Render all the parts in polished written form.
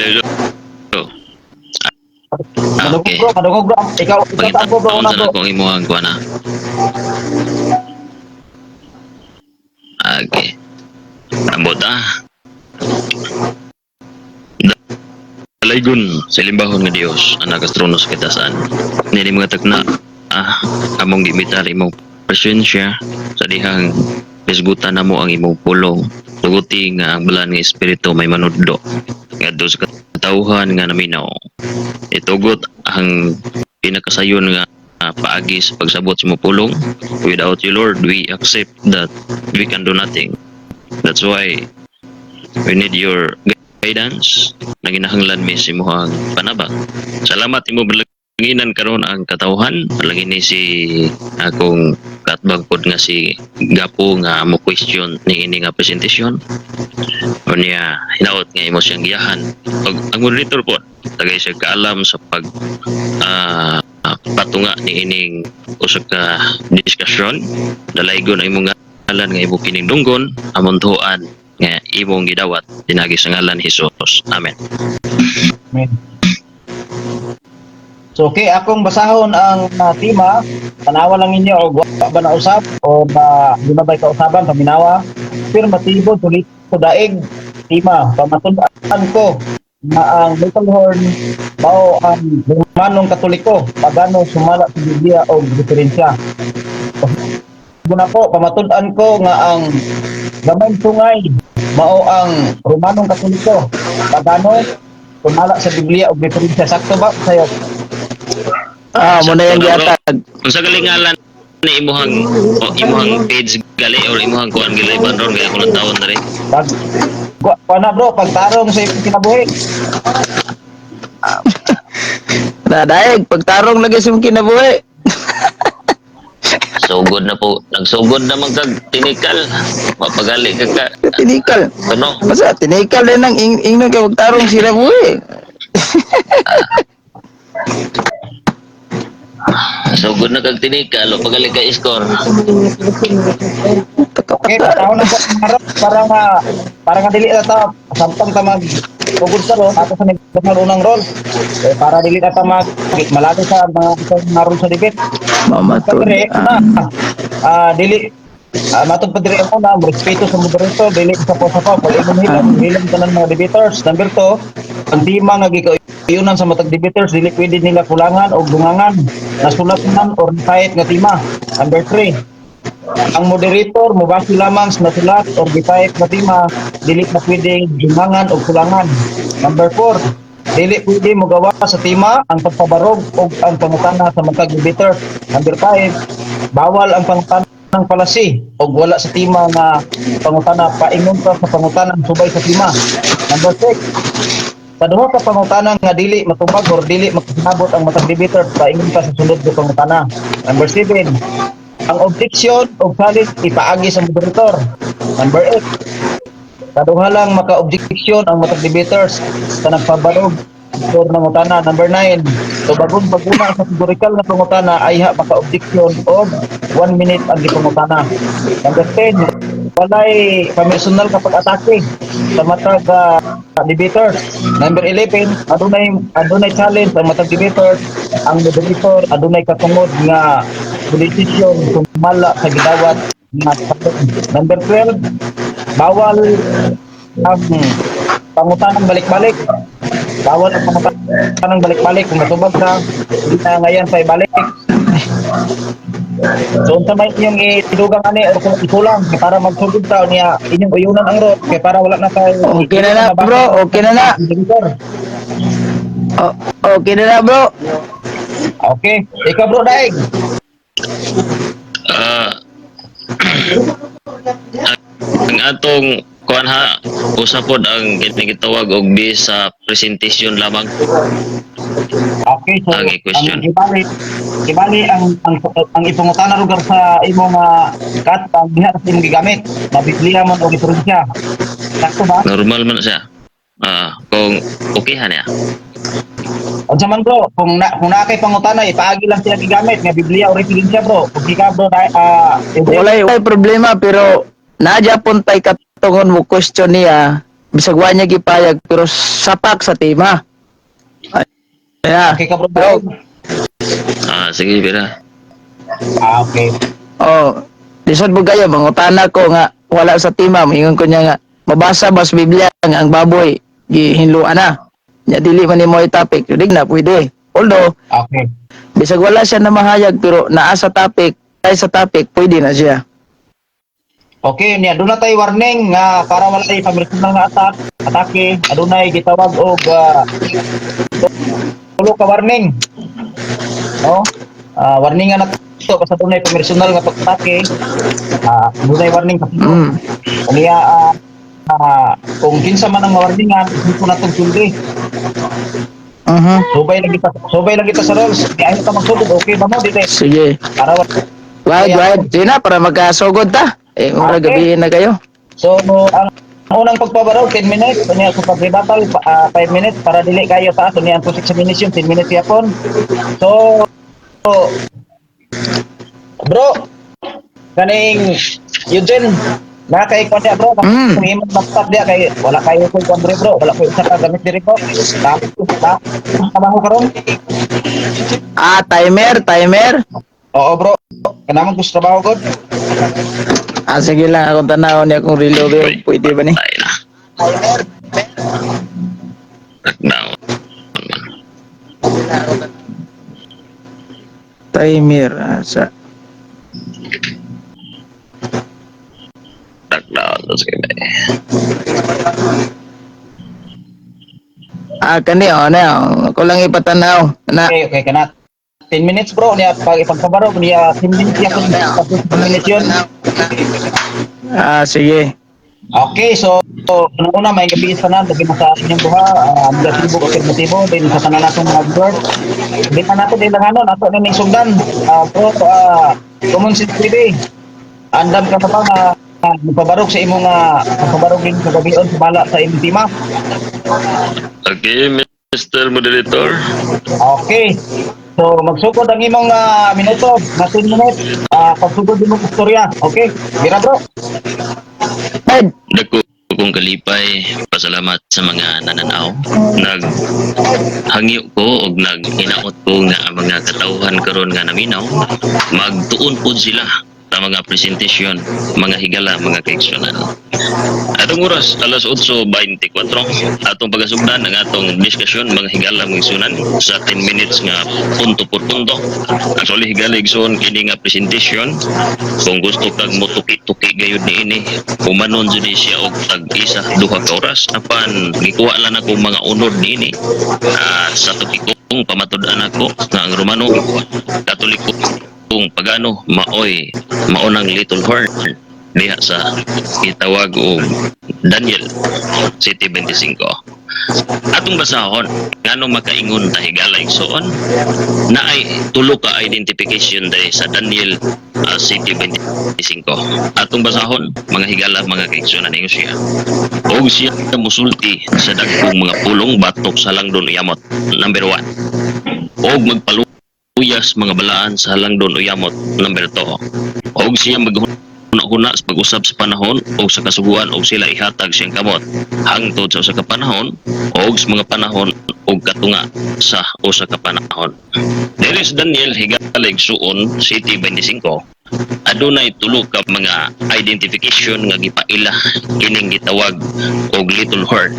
Hello. Madugog Okay. bro, madugog bro. Ikaw Pangita tago bro taon una sa bro. akong imuhang kuha na. Okay. Ambot Dalaygon sa limbahon nga Dios anak astronos kita saan. Nini mga tagna among gimitar imong presensya sa dihang pisgutan namo ang imong pulong. Tuguti nga ang balan nga espiritu may manudlo. Ngadto sa katawhan nga naminaw. Itugot ang pinakasayon nga paagi sa pagsabot sa imong pulong. Without you Lord, we accept that we can do nothing. That's why we need your guidance na ginahanglan mi si mohang panabang. Salamat imo berlanginan karon ang katawhan. Palagi ni si akong katbang pod nga si Gapo nga mo question ni ini nga presentasyon. Unya hinaot nga imo siyang giyahan. Og ang moderator pod tagay siya kaalam sa pag patunga ni ining usa ka diskusyon. Dalaygon ang imong ngalan nga imo kinindunggon amon tuan nga imong gidawat dinagi sa ngalan ni Hesus. Amen. Amen. So okay, akong basahon ang tema. Tanawa lang ninyo o wa ba na usab o ba di ba ka usaban paminawa. Afirmatibo sulit ko daig tema. Pamatud-an ko na ang little horn mao ang Romanong Katoliko pagano sumala sa Biblia o diferensya. Muna po, pamatud-an ko nga ang gamay tungay mao ang Romanong Katoliko pagano sumala sa Biblia o diferensya. Sakto ba sayo? Muna yung na, bro. giatag. Unsa galingalan ni imuhang page gali or imuhang kuan gali bandron kaya kulang taon na rin. Pag na bro, pagtarong sa iyong kinabuhi. Daig, pagtarong lagi sa kinabuhi. Sugod na po. Nagsugod na man kag tinikal. Mapagali ka. Tinikal. Ano? Masa, tinikal din ang ingnon kay pagtarong sila buhi. Sugod na kag tinikal. Mapagali ka score. Okay, patawon na po ang harap para nga dili na ta samtang ta mag ugod sa ron ato sa unang roll. Para dili na ta malapit sa mga naroon sa debate. Mamatod. Padre dili matod padre mo na respeto sa moderator dili sa po pag hilang tanan mga debaters. Number 2, ang tema nga gikayunan sa matag debaters dili pwede nila kulangan o dungangan nasulat man or kahit nga tema. Number 3, ang moderator mubasi lamang sa nasulat o gitayet na tema dili na pwede dungangan o kulangan. Number 4, dili pwede mogawa sa tema ang pagpabarog o ang pangutana sa matag debater. Number 5, bawal ang pangutana ng palasi o wala sa tema nga pangutana paingon ka sa pangutana subay sa tema. Number 6, sa duha ka pangutana nga dili matubag or dili makasabot ang matag debater paingon ka sa sunod nga pangutana. Number 7, ang objection o salit ipaagi sa moderator. Number 8, kaduha lang maka-objection ang matag debaters sa nagpabarog or nangutana. Number 9, tubagon paguna sa historical na pangutana ay maka-objection o 1 minute ang gipangutana. Number 10, walay personal kapag atake sa matag debaters. Number 11, adunay challenge ang matag debaters. Ang moderator adunay katungod nga decision sumala sa gidawat nga sakit. Number 12, bawal ang pangutanang balik-balik. Bawal ang pangutanang balik-balik kung matubag na hindi na ngayon sa ibalik. So unsa may inyong idugang ani or kung ikulang para magsugod ta niya inyong uyunan ang road kay para wala na tayo. Okay na na bro, okay na na. Okay na na bro. Okay, ikaw bro Daig. Ang atong kuan ha usapod ang gitawag og sa presentation lamang. Okay, so Okay, question. ibali ang ipangutana lugar sa imong kat ang diha sa imong gigamit na Biblia man o diferensya. Sakto ba? Normal man siya. Kung okay ha niya. Unsa man bro, kung na kay pangutana ipaagi lang sila gigamit nga Biblia o diferensya bro. Kung di ka bro Walay problema pero nadya pun tay katungon mo question niya bisag wa niya gipayag pero sapak sa tema. Kaya, Okay ka bro? bro, Sige, Bira. Okay. oh, lisod mo kayo, mangutana ko nga wala sa tema, mingon ko niya nga mabasa ba sa Biblia nga ang baboy gihinluan na. Nya dili man nimo topic, dig na pwede. Although Okay. bisag wala siya na mahayag pero naa sa topic, ay sa topic pwede na siya. Okay, niya doon na tayo warning nga para wala tayo pamilyar nga atake, adunay gitawag og tulo ka warning. No? Warning nga na to basta dunay pamilyar nga atake. Dunay warning kasi. Kaya kung kinsa man ang warningan, dito na tong sulti. Subay lagi ta sa rules. Di ayaw ka magsugod, okay ba mo dito? Sige. Para Wide. Sige na, para magkasugod ta. Ura Okay. gabihin na kayo. So, ang unang pagpabaraw, 10 minutes. Kanya sa pag-rebuttal, 5 minutes para dili kayo taas. So, niyan po 6 minutes yun, 10 minutes yapon. So, bro, kaning Eugene, na kay ko niya bro, kung imong laptop diya kay wala kayo ko Andre bro, wala ko isa ka gamit diri bro. Tapos trabaho karon. Timer. Oo bro, kanamang gusto trabaho gud. Sige lang, akong tanaw niya kung reload pwede ba ni? Tayo na. Lockdown. Timer, sa Lockdown. Tapos kayo ba kani ako lang ipatanaw na Okay, kana 10 minutes bro niya pag ipagpabaraw niya 10 minutes yapon tapos 10 minutes yun. sige. Okay, so una may gabi sa nan daging sa inyong buha, negatibo o positibo din sa tanan natong mga viewers. Di pa nato din lang ato ning sugdan. Bro, common sense TV. Andam ka pa nga magpabarog sa imong magpabarog din sa gabi sa bala sa imong tema. Okay, Mr. Moderator. Okay. So magsugod ang imong minuto, na 10 minutes. Pagsugod din mong istorya. Okay? Gira bro. Ed, Dako kong kalipay, pasalamat sa mga nananaw. Naghangyo ko o naghinaot ko nga ang mga katauhan karon nga naminaw, magtuon po sila sa mga presentasyon, mga higala, mga kaeksyonan. Atong oras, alas 8:24, atong pagasugdan ang atong diskusyon, mga higala, mga isunan, sa 10 minutes nga punto por punto. Actually, higala, igsoon, kini nga presentasyon, kung gusto kag motuki-tuki gayud ni ini, umanon dyan siya og tag-isa, duha ka oras, apan, gikuha lang ako mga unod ni ini, sa tupikong pamatud-an ako, nga ang Romano, Katoliko, kung pagano maunang Little Horn diha sa itawag og Daniel City 25. Atong basahon ngano makaingon ta higala igsoon na ay tulo ka identification dahil sa Daniel City 25. Atong basahon mga higala mga kaigsonan ingon siya. Og siya musulti sa dagkong mga pulong batok sa langdon uyamot. Number 1. Og magpaluyas mga balaan sa langdon uyamot. Number 2. Og siya maghuna sa pag-usab sa panahon o sa kasuguan o sila ihatag siyang kamot hangtod sa usa ka panahon o sa mga panahon o katunga sa usa ka panahon. Diri sa Daniel higalig suon City 25 adunay tulo ka mga identification nga gipaila kining gitawag og Little Horn.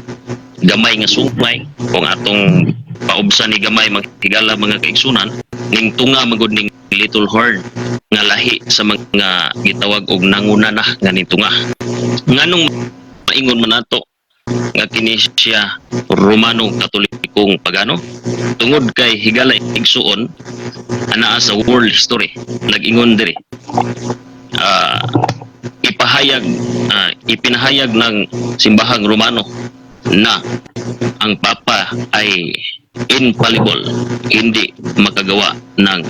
Gamay nga sumay kung atong paubsan ni gamay higala mga kaigsunan ning tunga magud ning Little Horn nga lahi sa mga gitawag og nangunana nga ning tunga. Nganong maingon man nato nga kini siya Romano Katolikong pagano tungod kay higala igsuon anaa sa world history nag-ingon diri ipinahayag ng simbahang Romano na ang Papa ay infallible, hindi makagawa ng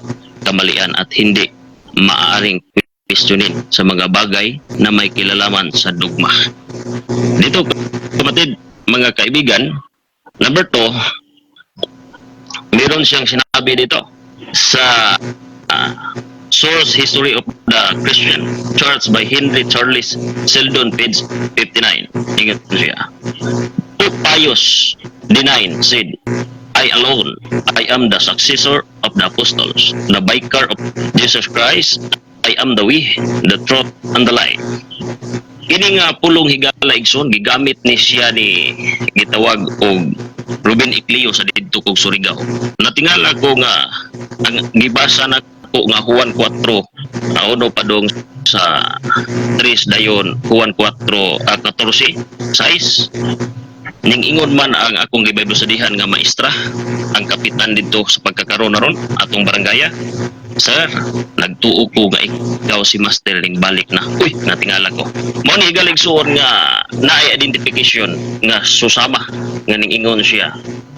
kamalian at hindi maaaring questionin sa mga bagay na may kilalaman sa dogma. Dito, kapatid, mga kaibigan, number 2, meron siyang sinabi dito sa source history of the Christian Church by Henry Charles Seldon, page 59. Ingat mo siya. Pope Pius IX said, I alone, I am the successor of the apostles, the vicar of Jesus Christ. I am the way, the truth, and the life. Kini nga pulong higala igsoon gigamit ni siya ni gitawag og Ruben Icleo sa didto kog Surigao. Natingala ko nga ang gibasa na ko nga Juan 4 nauno pa dong sa 3 dayon Juan 4 14 6 ning ingon man ang akong gibaylo sa dihan nga maestra ang kapitan didto sa pagkakaroon naron atong barangaya. Sir, nagtuo ko nga ikaw si Master ning balik na. Uy, natingala ko. Mao ni galigsuon nga naay identification nga susama nga ning ingon siya,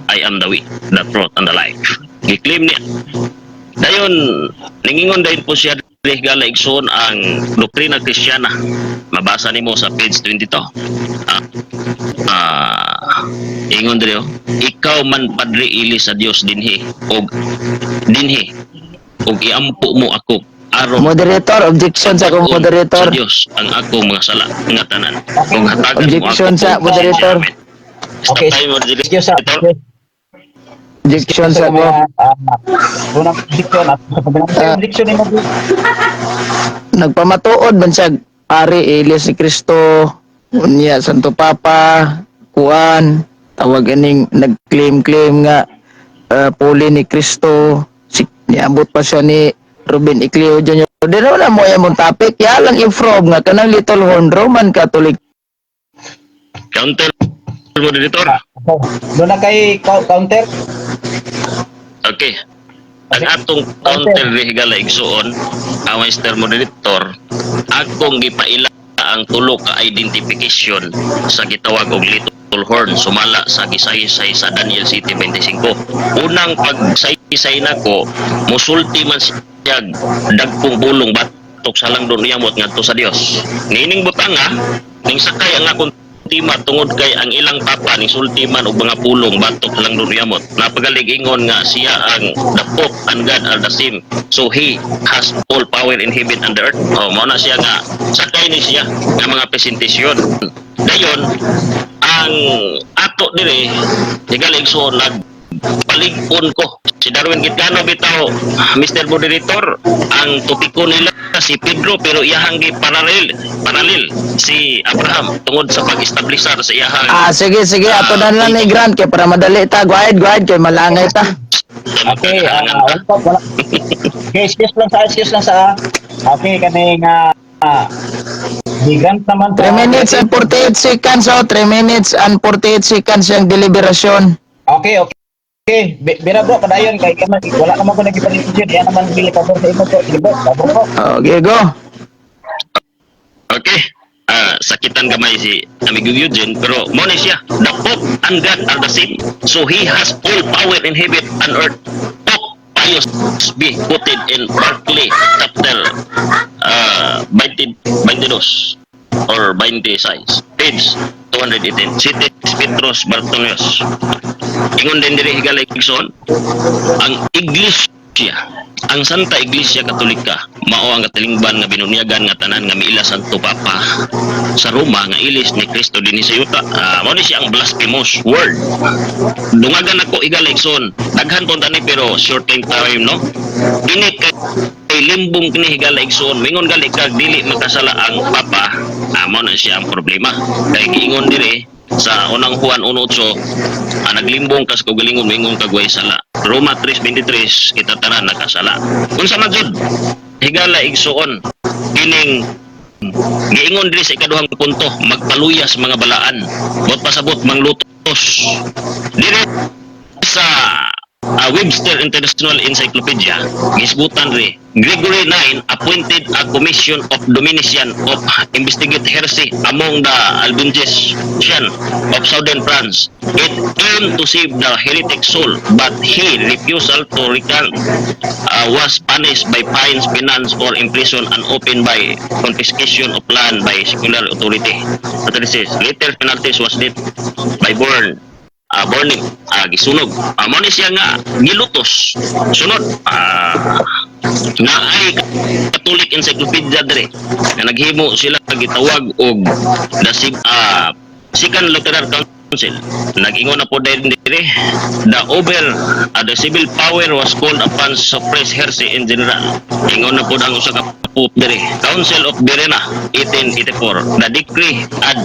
I am the way, the truth, and the life. Giklaim niya. Dayon, ningingon dayon po siya dili galigsuon ang doktrina Kristiyana. Mabasa nimo sa page 22. Ingon diri, ikaw man padre ili sa Dios dinhi og iampo mo ako aron Moderator, objection sa akong moderator. sa Dios ang ako mga sala nga tanan ug hatagan mo Objection ako sa moderator. Stop Okay. time Excuse sa Objection sa ako. unang prediction at sa pagdang prediction ni mo. Nagpamatuod man siya Ari Elias ni Cristo, unya Santo Papa, kuan, tawag aning nag-claim nga puli ni Cristo. Niabot pa siya ni Ruben Icleo Jr. Dino na mo yung topic, ya lang i-frog nga kanang Little Horn Roman Catholic. counter moderator. Doon na kay counter. Okay, ang atong counter higala igsuon ang Mr. Moderator akong gipaila ang tulo ka identification sa gitawag og Little Horn sumala sa gisaysay sa Daniel City 25. Unang pagsaysay nako musulti man siya dagkong bulong batok sa lang doon yamot ngadto sa Dios. Nining butanga ning sakay ang akong tima tungod kay ang ilang papa ni sultiman og mga pulong batok lang doon yamot. Napagalig ingon nga siya ang the Pope and God are the same. So he has all power in heaven and the earth. Oh, mao na siya nga sakay ni siya nga mga presentasyon. Dayon ang ato dire tigalig so nagpalig-on ko si Darwin Gitano bitaw Mr. Moderator ang topiko nila si Pedro pero iyahang gi paralel si Abraham tungod sa pag-establisar sa iyahang Sige, ato na lang ni Grant kay para madali ta. Go ahead kay malangay ta. Okay, wala. Okay, excuse lang sa. Okay, kani nga Grant naman 3 minutes and 48 seconds, 3 minutes and 48 seconds yung deliberasyon. Okay. Bira bro, padayon kay wala naman ko nagipalitin. Yan naman bili pa sa imo to. Sige bro, bro. Okay, go. Okay. Sakitan gamay si Amigo Eugene pero mo ni siya the Pope and God are the same so he has all power in heaven and earth. Pope Pius be quoted in Berkeley chapter 22 or 26 page 218 Cites Petros Bartolomeus. Ingon din diri higala igsoon ang Iglesia, ang Santa Iglesia Katolika mao ang katilingban nga binunyagan nga tanan nga miila Santo Papa sa Roma nga ilis ni Cristo dinhi sa yuta. Mao ni siya ang blasphemous word. Dungagan ako higala igsoon daghan pon tani pero short time no. Init kay limbong kini higala igsoon mingon gali kag dili makasala ang Papa. Mao na siya ang problema. Kay giingon diri sa unang Juan 1:8 naglimbong kas kog galingon mingon kagway sala. Roma 3:23 kita tanan nakasala. Unsa man jud higala igsuon kining giingon diri sa ikaduhang punto magpaluyas mga balaan bot pasabot manglutos diri sa Webster International Encyclopedia gisgutan ri Gregory IX appointed a commission of Domitian of investigate heresy among the Albigensians of southern France. It aimed to save the heretic soul, but he refusal to recant was punished by fines, penance, or imprison and opened by confiscation of land by secular authority. Later penalties was death by burning, gisunog. Mo ni siya nga gilutos. Sunod, na ay Catholic Encyclopedia dire nga naghimo sila gitawag og Second Lutheran Council. Nag-ingon na po din dire, the civil power was called upon to suppress heresy in general. Ingon na po ang usa ka pope dire, Council of Verona 1884. The decree ad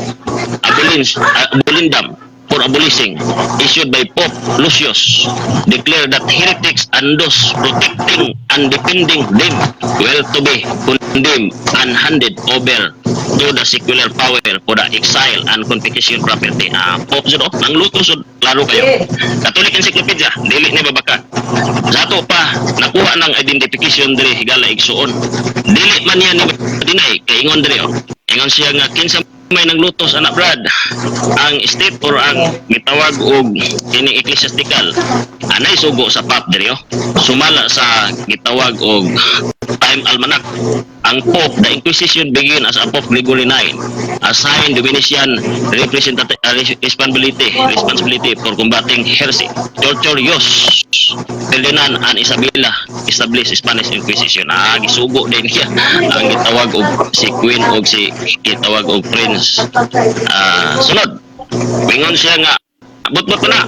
abolindam for abolishing issued by Pope Lucius declared that heretics and those protecting and defending them were to be condemned and handed over to the secular power for the exile and confiscation property. Pope Zero, nang luto sud klaro kayo. Catholic Encyclopedia, dili ni babaka. Zato pa nakuha ng identification diri higala igsuon. Dili man yan ni dinay kay ingon diri oh. Ingon siya nga kinsa may naglutos anak Brad ang state or ang gitawag og ini ecclesiastical anay sugo sa pap diri oh. Sumala sa gitawag og time almanac. Ang Pope, the Inquisition began as a Pope Gregory IX, assigned the Venetian responsibility for combating heresy. Tortorius, Ferdinand and Isabella established Spanish Inquisition. Gisugo din siya ang gitawag og si Queen og si gitawag og Prince. Sunod, pingon siya nga but na.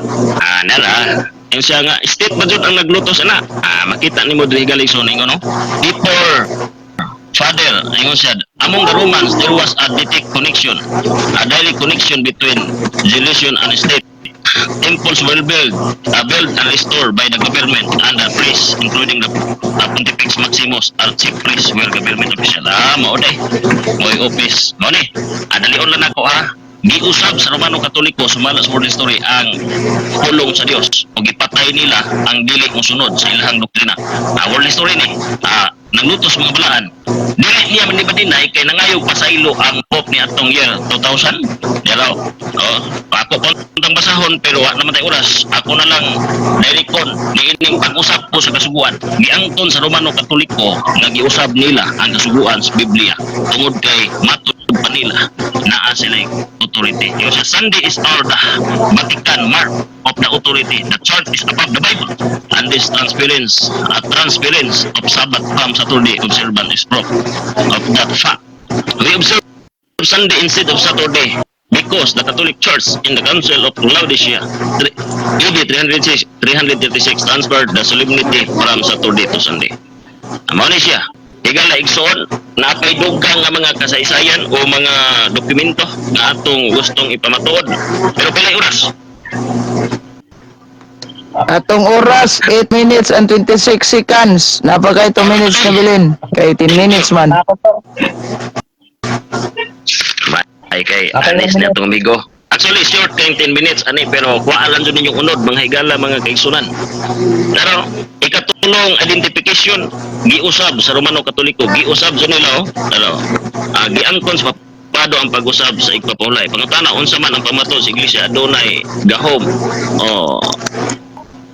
Nara. Yung siya nga, state ba dyan ang naglutos na? Makita ni mo diri galison ingon no? Before Father, ingon siya, among the Romans, there was a direct connection, a direct connection between religion and state. Temples were built and restored by the government and the priests, including the Pontifex Maximus, our chief priests were government official. Mao day, mo'y office. Mao ni, dalion lang ako giusab sa Romano Katoliko sumala sa world history ang pulong sa Dios o gipatay nila ang dili mosunod sa ilahang doktrina. World history ni naglutos mga balaan. Dili niya man dinay kay nangayog pasaylo ang Pope ni atong year 2000. Dalaw. Ako puntang basahon pero wa naman tay oras. Ako na lang dirikon ni ining pag-usap ko sa kasuguan. Giangton sa Romano Katoliko nga giusab nila ang kasuguan sa Biblia tungod kay matud pa nila naa sila authority. Yung sa Sunday is our the Vatican mark of the authority. The church is above the Bible. And this transference of Sabbath from Saturday observance is proof of that fact. We observe Sunday instead of Saturday because the Catholic Church in the Council of Laodicea AD 336 transferred the solemnity from Saturday to Sunday. Amo ni siya. Higala igsoon na pay dugang nga mga kasaysayan o mga dokumento na atong gustong ipamatuod. Pero pilay oras. Atong oras 8 minutes and 26 seconds. Napakay 2 minutes na bilin. Kay 10 minutes man. Ay kay anis na itong amigo. Actually, short kay 10 minutes ani pero kuwaalan dyan ninyong unod mga higala mga kaigsunan. Pero ikatulong identification giusab sa Romano Katoliko, giusab sa nila pero giangkon sa pado ang pag-usab sa igpapulay. Pangutana unsa man ang pamato sa iglesia adunay gahom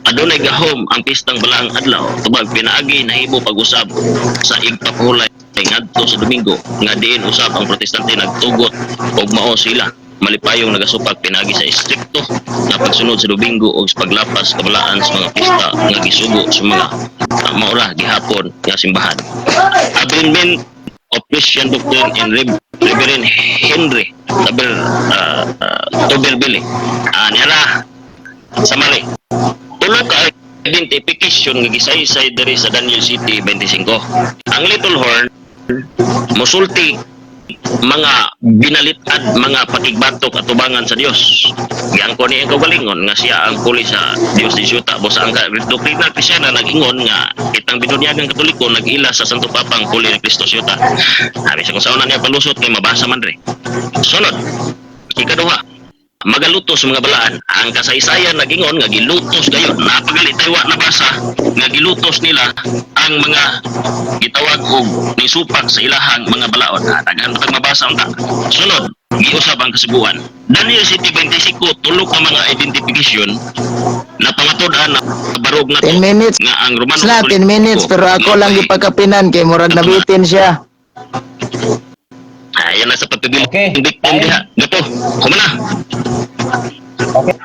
adunay gahom ang pistang balaang adlaw tubag pinaagi nahimo pag-usab sa igpapulay ngadto sa Domingo nga diin usab ang protestante nagtugot og mao sila malipayong nagasupag pinagi sa istrikto na pagsunod sa Domingo o sa paglapas kabalaan sa mga pista nga gisugo sa mga maura gihapon nga simbahan. Abandonment of Christian doctrine in Reverend Henry Toberbili. Nila sa mali. Tulo ka identification nga gisaysay diri sa Daniel City 25. Ang Little Horn musulti mga binalitad, mga patigbatok at tubangan sa Dios. Giangko ni ang kaugalingon nga siya ang puli sa Dios di Syuta. Bosa ang doktrina Kristyana nag-ingon nga itang binunyagang Katoliko nag-ila sa Santo Papang puli ni Kristo Syuta. Sabi siya kung saan na niya palusot kay mabasa man rin. Sunod, ikaduha, magalutos mga balaan. Ang kasaysayan nag-ingon nga gilutos gayon. Napagalit taywa na basa nga gilutos nila ang mga gitawag og nisupak sa ilahang mga balaod. Daghan patag mabasa unta. Sunod, giusab ang kasuguan. Daniel City 25 tulok ang mga identification na pangatud-an na barog na 10 minutes. nga ang Romano Na 10 minutes pero ako lang gipagkapinan kay murag nabitin siya. Ayan na sa pagpabiling Okay. victim diha. Gato, kumana. Okay.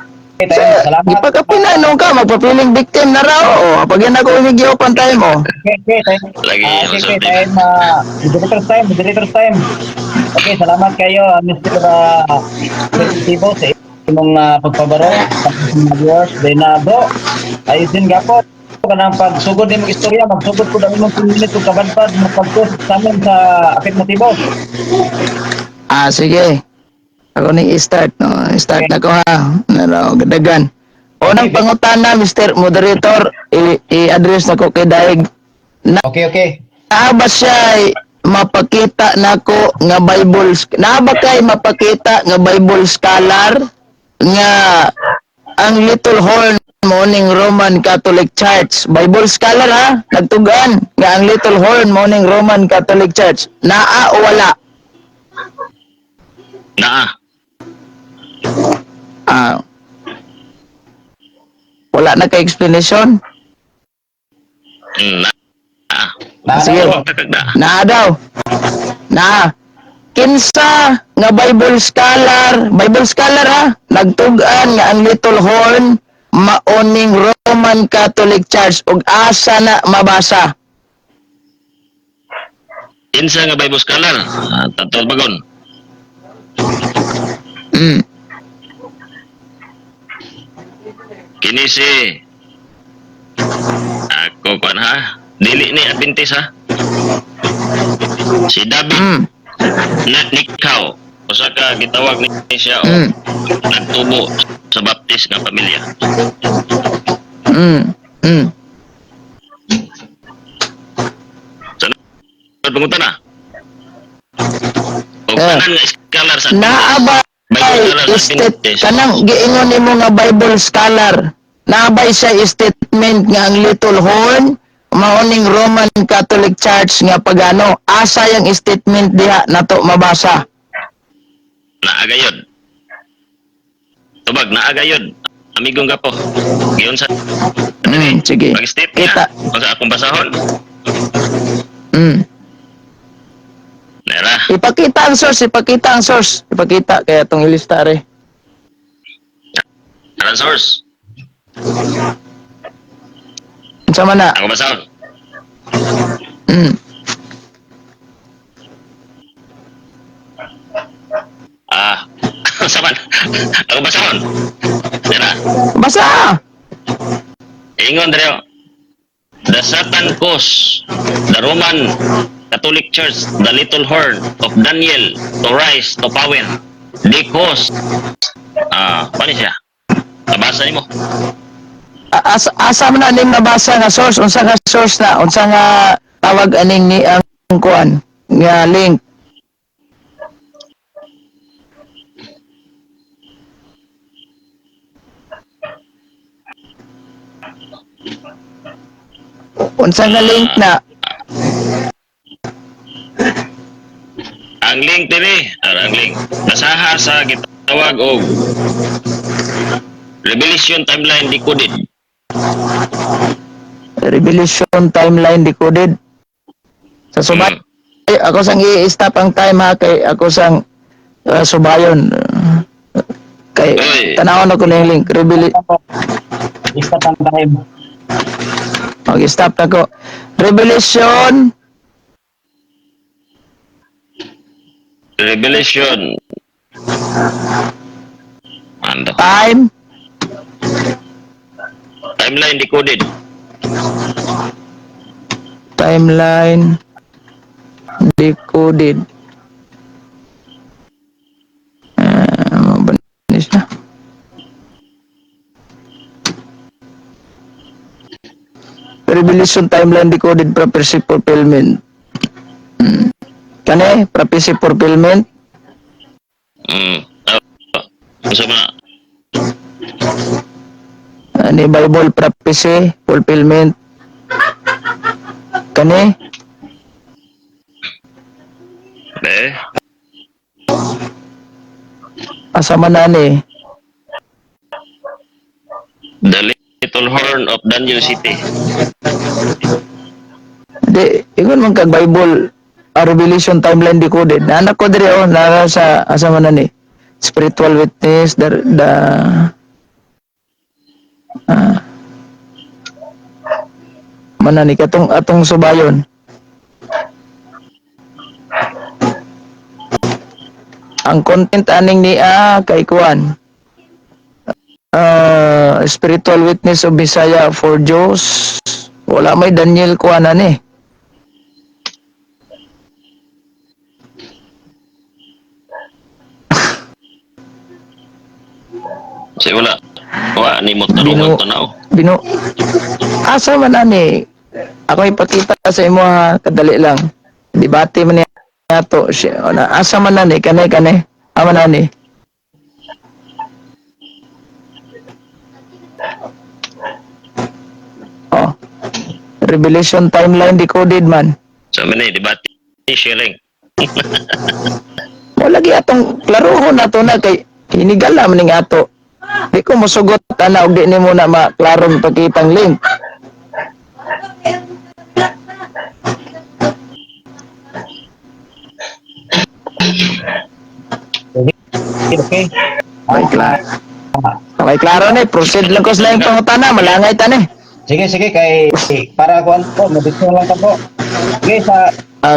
Okay, Sa, tayo. Salamat. ipagkapinanong ka, magpapiling victim na raw. O, pag yan ako umigyo pantay mo. Okay, tayo. Lagi, Okay, masulti. tayo. Moderator's time. Okay, salamat kayo, Mr. Tibos, sa imong pagpabaro sa mga viewers. Then, bro, ayusin ka po. Kanang pagsugod din mong istorya, magsugod ko dahil mong 10 minutes kung kabantad, magpag-post sa amin sa Apit Motivos. Sige. Ako ni i-start, no? Start na ko ha. Naro, gadagan. Unang Okay. pangutana, Mr. Moderator, i-address na ko kay Daig. Okay. Naaba siya mapakita nako nga Bible naaba kay mapakita nga Bible scholar nga ang Little Horn Morning Roman Catholic Church. Bible scholar ha, nagtugan nga ang Little Horn Morning Roman Catholic Church naa o wala? Naa. Wala na kay explanation. Naa. Sige. Huwag takagda. Naa daw. Na. Kinsa nga Bible scholar ha, nagtugan nga ang Little Horn maoning Roman Catholic Church ug asa na mabasa. Insa nga Bible scholar? Tatol bagon. Kini si ako kan ha. Dili ni Adventist ha. Si David na Nikaw. Usa ka gitawag ni siya o nagtubo sa Baptist nga pamilya. Pangunta na. O kanan nga scholar sa Naabay kanang giingon nimo nga Bible scholar. Naabay sa statement nga ang Little Horn maoning Roman Catholic Church nga pagano asa yang statement diha nato mabasa. Naagayod. Tubag, naagayod. Amigong gapo. Giyon sa Sige. pag-state Kita. niya. Sa akong basahon. Nera. Ipakita ang source. Ipakita kaya tong ilista re. Anong source? Unsa man na? Ako basahon. Saman. Ako basahon. Nera. Basa. Ingon dere. The Satan cause the Roman Catholic Church, the Little Horn of Daniel to rise to power. Because paano siya? Nabasa niyo mo? Asa man na ning nabasa nga source, unsa nga source na, unsa nga tawag aning ni ang kuan nga link. Unsa nga link na? Ang link diri, ang link. Nasaha sa gitawag og Revelation Timeline Decoded. Revelation Timeline Decoded. Sa subay, ako sang i-stop ang time ha, kay ako sang subayon. Kay Oy. tanawon ako na yung link. Stop ang time. Okay, stop na ko. Revelation Ano? Timeline Decoded. Timeline Decoded. Mabanis na. Revelation Timeline Decoded Prophecy Fulfillment. Kani, Prophecy Fulfillment. Gusto mo na? Ni Bible Prophecy Fulfillment. Kani, asa man na ni? The Little Horn of Daniel City. Di, ingon man kag Bible Revelation Timeline Decoded. Anak ko diri nara sa asa man na ni? Spiritual Witness, the Ah, mana ni katong atong subayon. Ang content aning niya kay kuan. Spiritual witness of Bisaya for Diyos. Wala may Daniel kuan ani. Kasi wala. Wa ni mo tarungan tanaw. Bino asa man ani? Ako ipakita sa imo ha, kadali lang. Debate man niya to. Asa man ani kanay. Aman ani. Oh. Revelation timeline decoded man. Sa amin eh, debate, sharing. Mo lagi atong klarohon nato na kay hinigala man ning ato. Di ko mosugot ana og di nimo na maklaron pakitang link. Okay. May klaro. May klaro ni proceed lang ko sa laing pangutana malangay ta ni. Sige kay para kuan po, mabitso lang ka po. Sige sa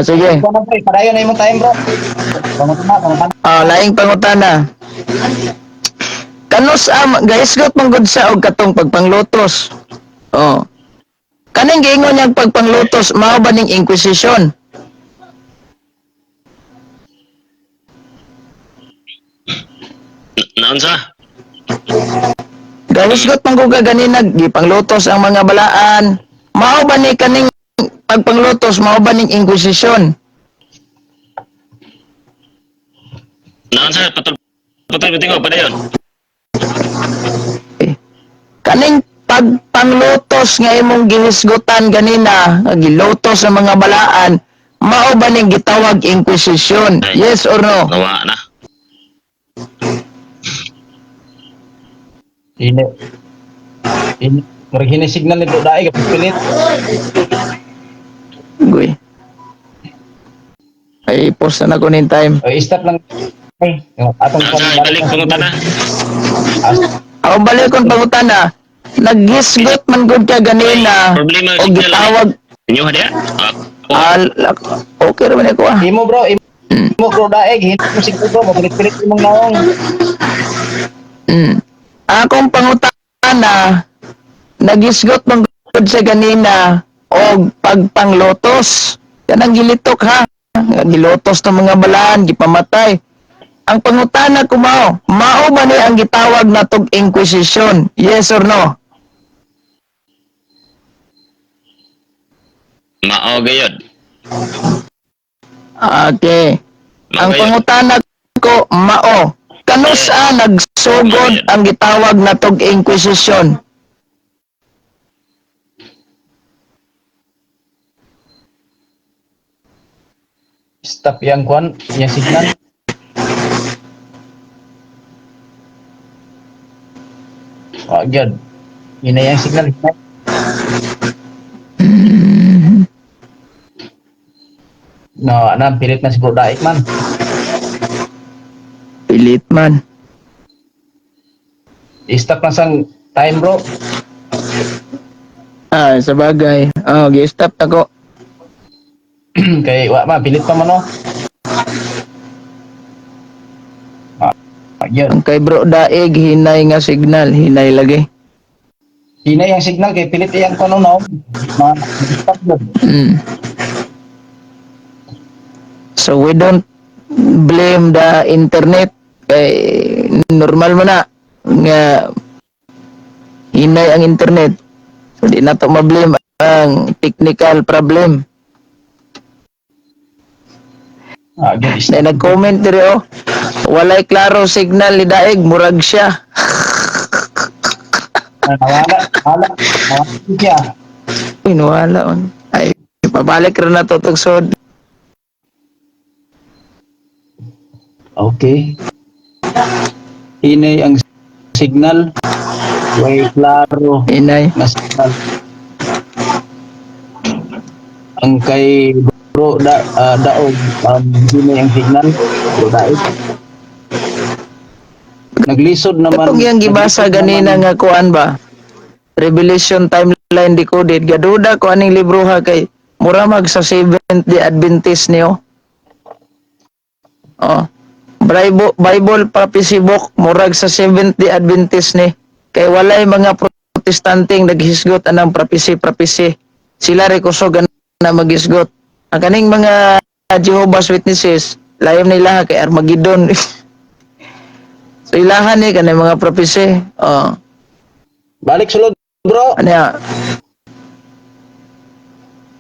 Sige. kuan po, padayon na imong time bro. Pangutana. Laing pangutana. Kanos guys got manggod sa og katong pagpanglutos. Oh. Kaning giingon niyang pagpanglutos mao ba ning inquisition? Naon sa? Gahisgot man ko ganina gipanglutos ang mga balaan. Mao ba ni kaning pagpanglutos mao ba ning inquisition? Naon sa? Patol bitingo, padayon. Kaning pagpanglutos nga imong gihisgutan ganina, nga gilutos ang mga balaan, mao ba ning gitawag inquisition? Ay. Yes or no? Gawa na. Ini. Marigini signal nito dai ka pilit. Guy. Ay, post na ko ning time. O stop lang. Ay, atong Naon sa? Ibalik pangutana. Ako balik kong pangutana, naghisgot man gud ka ganina, Problema o signal. gitawag, Inyo hadiya? okay raman ako Imo bro, imo bro daig hindi mo siguro mapilit-pilit imong naong. Akong pangutana, naghisgot man gud sa ganina, o pagpanglotos. Yan ang gilitok ha. Gilotos ng mga balaan, gipamatay. Ang pangutana ko mao ba ni ang gitawag na tog inquisition? Yes or no? Mao gayod. Okay. Ang Mao gayod. pangutana ko mao. Kano sa nagsugod ang gitawag na tog inquisition? Stop yang kuan, yang signal. Gyud. Ina yang signal. No, anam pilit na si bro daig man. Pilit man. Stop lang sang time bro. Sa bagay. Gi-stop ako. Kay wa ma pilit pa man no. Gyud. Ang kay bro daig hinay nga signal, hinay lagi. Ina yang signal kay pilit iyang kuno no. Stop gyud. So we don't blame the internet kay normal man na nga hinay ang internet. So di na to ma-blame ang technical problem. Gyud. Na nag-comment diri walay klaro signal ni daig murag siya. Nawala siya. Inuwala on. Ay pabalik ra na to tugsod. Okay. Inay ang signal. Way klaro Hinay. na signal. Ang kay bro daog inay ang signal. Bro daig. Naglisod naman. Katong yang gibasa ganina nga kuan ba? Revelation Timeline Decoded. Gaduda ko aning libro ha kay mura mag sa Seventh-day Adventist niyo. Oh. Bible Prophecy Book murag sa Seventh-day Adventist ni. Kay walay mga protestanting naghisgot anang prophecy. Sila rekusog na maghisgot. Ang kaning mga Jehovah's Witnesses, layom nila kay Armageddon. So ilahan ni kanang mga prophecy. Oh. Balik sulod, bro. Ano ya?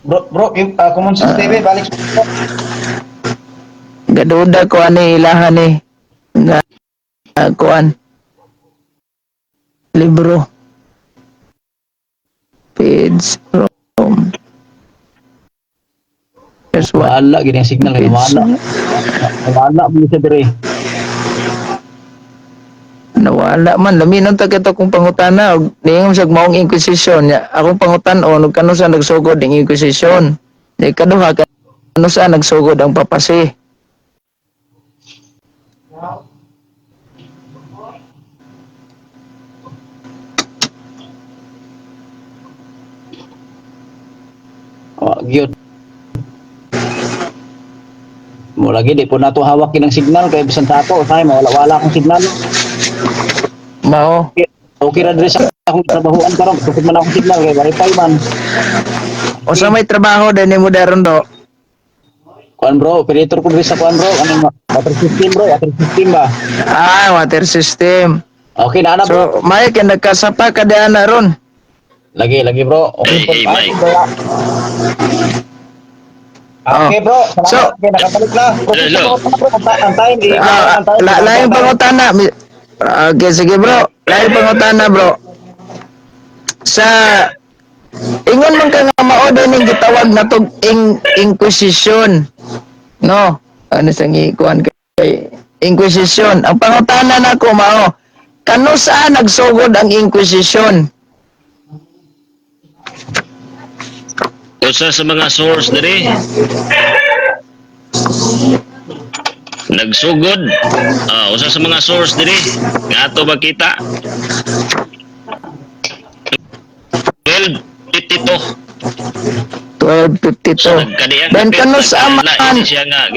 Bro, yung Common Sense TV, balik sulod, bro. Gaduda ko ani ilahan ni nga kuan libro page from here's what Wala, gini ang signal. page Wala mo siya dire. nawala man laminon ta kita kung pangutana og niingon sa maong inquisition nya akong pangutan-on ug kano sa nagsugod ang inquisition di kaduha kano sa nagsugod ang papasi. Gyud. Mo lagi di po nato hawak kinang signal kay bisan tato say mawala-wala akong signal. Mao Okay ra dire sa akong trabahoan karon tukod man akong signal kay wifi man. o sa may trabaho din mo daron do. Kuan bro, operator ko dire sa kuan bro, ano water system ba? Water system. Okay na bro. So, may kay nagkasapa ka diyan na ron. Lagi bro. Okay, Hey, Mike. Okay bro, salamat So- kay nakabalik na. Hello. Ang time di Lain pangutana. Okay, sige bro. Lain pangutana bro. Sa ingon man ka nga mao ning gitawag na tog inquisition. No. Ano sa ngikuan kay inquisition. Ang pangutana nako mao kano saan nagsugod ang inquisition? Usa sa mga source diri nagsugod usa sa mga source diri nga ato makita 1252 so 1252. nagkadiyang Ben kano saan man siya nga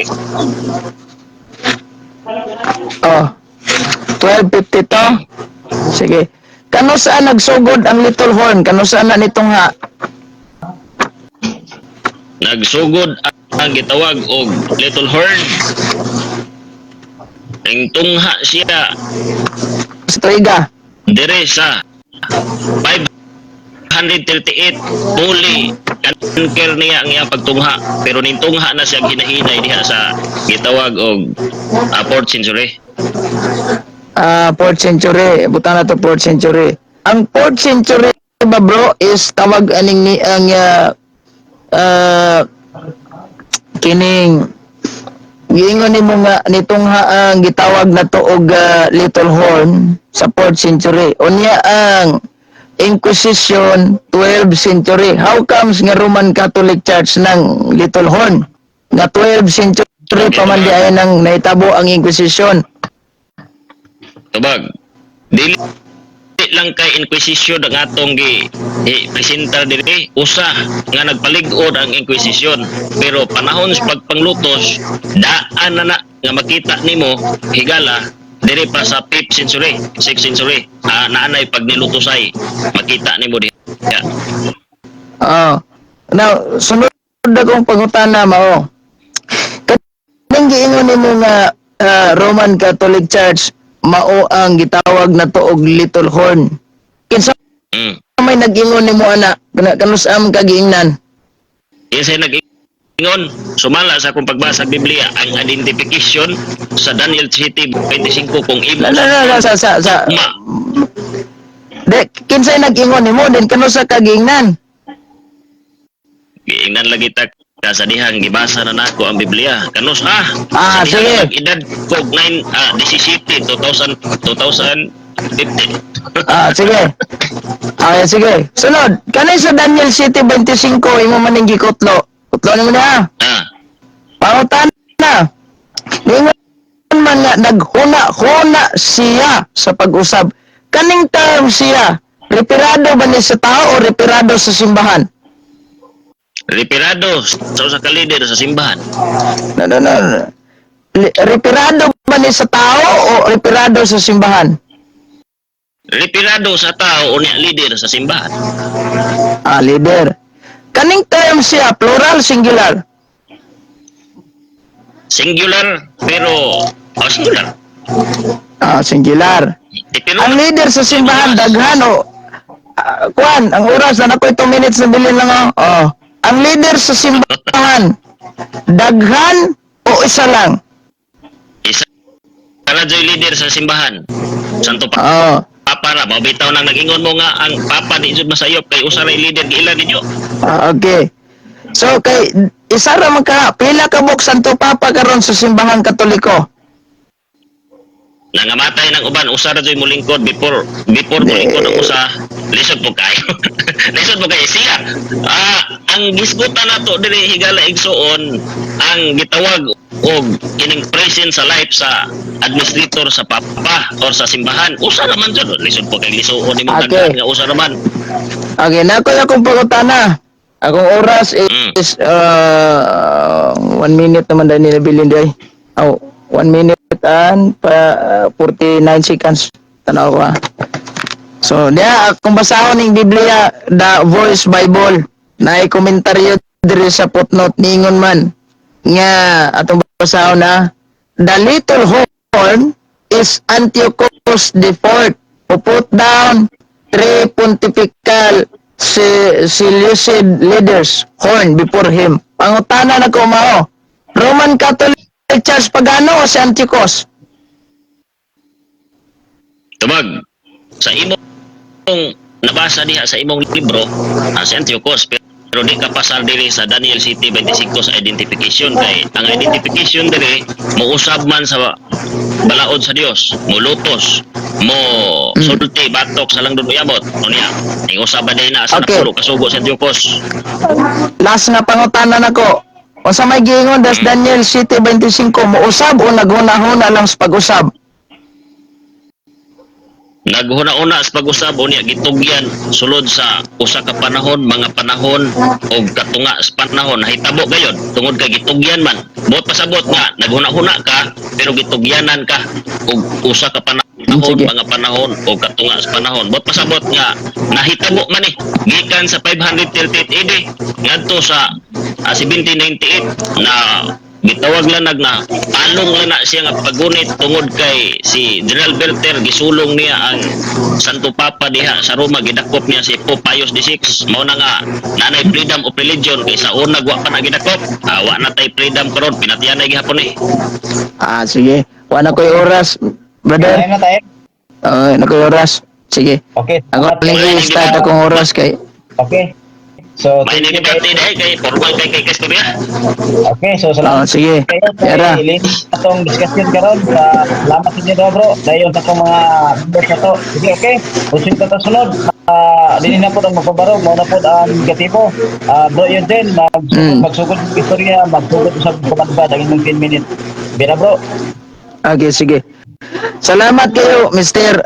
1252. Sige. Kano saan nagsugod ang Little Horn? Kano saan na nitong ha? nagsugod ang gitawag og Little Horn ang tungha siya Sa Tuiga. dire sa 538 muli kanker niya ang iyang pagtungha pero ning tungha na siya ginahinay diha sa gitawag og 4th century. 4th century. Butang na to 4th century. Ang 4th century ba bro is tawag aning ni ang kining giingon nimo nga nitong ang gitawag na to og Little Horn sa 4th century. Unya ang Inquisition 12th century. How comes nga Roman Catholic Church ng Little Horn? Nga 12th century pa man di ay nang nahitabo ang Inquisition. Tubag dili lang kay inquisition ang atong presentar diri usa nga nagpalig-od ang inquisition pero panahon sa pagpanglutos daan na nga makita nimo higala diri pa sa 5th century 6th century naanay pag nilutosay makita nimo diha. Now, sunod akong pangutana mao. Kaning giingon nimo nga Roman Catholic Church mao ang gitawag na to og Little Horn. Kinsa may nag-ingon nimo ana kanus am kagiingnan? Yes ay nag-ingon sumala sa akong pagbasa sa Biblia ang identification sa Daniel City 25 kung imo Sa ma de kinsa nag-ingon nimo din kanus sa kagiingnan? giingnan lagi ta sa dihang gibasa na nako ang Biblia kanus Sige. edad ko 17 2015 Sige. Sige. Sunod, kanay sa Daniel City 25 imo man ning gikutlo. Kutlo nimo na. Pangutan na. Ningon man nga naghuna-huna siya sa pag-usab. Kaning term siya Retirado ba ni sa tao o retirado sa simbahan? Retirado sa usa ka leader sa simbahan. No. Retirado ba ni sa tao o retirado sa simbahan? Retirado sa tao o niya leader sa simbahan. Leader. Kaning term siya, plural, singular. Singular pero singular. Singular. Pero Ang leader sa simbahan, daghan o kuan, ang oras na nakoy 2 minutes na bilin lang ang leader sa simbahan, daghan o isa lang? isa na joy leader sa simbahan. Santo Papa ra mabitaw nang nagingon mo nga ang Papa di jud masayop kay usa ra leader giila ninyo. Okay. So kay isa ra man ka, pila ka buk Santo Papa karon sa simbahan Katoliko? Nangamatay ng uban usa ra joy molingkod before molingkod ang usa lisod po kayo. Lisod po kayo siya. Ang gisgutan nato diri higala igsuon ang gitawag og kining present sa life sa administrator sa Papa or sa simbahan. Usa ra man jud lisod po kay lisuon nimo Okay. nga usa ra man. Okay, nakoy akong pangutana. Akong oras is 1 minute naman dahil nilabilin day. 1 minute and 49 seconds. Tanaw ko. So, diya, akong basahon ng Biblia, The Voice Bible, na komentaryo diri sa footnote ningon man, nga atong basahon na, the little horn is Antiochus the Fourth, who put down 3 pontifical Seleucid leaders horn before him. Pangutana na ko mao, Roman Catholic Church pagano o si Antiochus? Tubag sa imong nabasa diha sa imong libro si Antiochus pero di ka pasal diri sa Daniel City 25 sa identification kay ang identification diri mo usab man sa balaod sa Dios mo lutos mo sulti batok sa langdon uyabot unya ning usab ba na sa Okay. napulo kasugo sa Antiochus. Last nga pangutana nako. O sa may giingon das Daniel City 25 mo usab o naghuna-huna lang sa pag-usab? Naghuna-una sa pag-usab unya gitugyan sulod sa usa ka panahon, mga panahon og katunga sa panahon nahitabo gayud tungod kay gitugyan man. Buot pasabot nga naghuna-huna ka pero gitugyanan ka og usa ka panahon, Sige. mga panahon og katunga sa panahon. Buot pasabot nga nahitabo man gikan sa 538 AD ngadto sa 1798 na gitawag lang na palong lang na siya nga pagunit tungod kay si General Berter gisulong niya ang Santo Papa diha sa Roma gidakop niya si Pope Pius XVI mao na nga nanay freedom of religion kay sa una wa pa na gidakop wa na tay freedom karon pinatiyan na gihapon Sige. Wala ko'y oras, brother. Kaya na tayo. Nakoy oras. Sige. Okay. Ako paling i-start akong oras kay Okay. So, may thank you debate dahil kay formal kay Kastorya. Okay, so salamat. sige. Kayo Yara. kay Linis atong discussion karon salamat sa inyo bro. Dayon sa akong mga members na to. Sige, okay. Usin ka ta sunod. Dili na po ang magpabarog, mao na po ang negatibo. Bro yun din, magsugod ng istorya, magsugod sa kumanda daging 10 minutes. Bira bro. Okay, sige. Salamat kayo, Mr.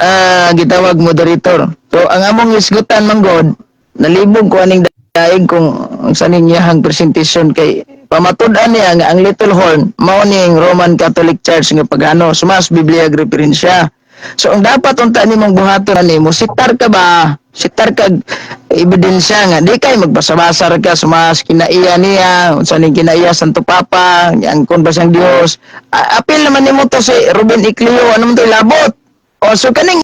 Gitawag Moderator. So, ang among isgutan manggod, nalibog ko aning daig kung sa ninyahang presentation kay pamatud-an niya nga ang Little Horn mao ning Roman Catholic Church nga pagano sumas Biblia referensya. So ang dapat unta nimong buhaton ani mo sitar ka ba? Sitar kag ebidensya nga di kay magbasa-basa ra ka sumas kinaiya niya unsa ning kinaiya Santo Papa ang kon ba siyang Dios. Apil naman nimo to si Ruben Iclio ano man to labot. O so kaning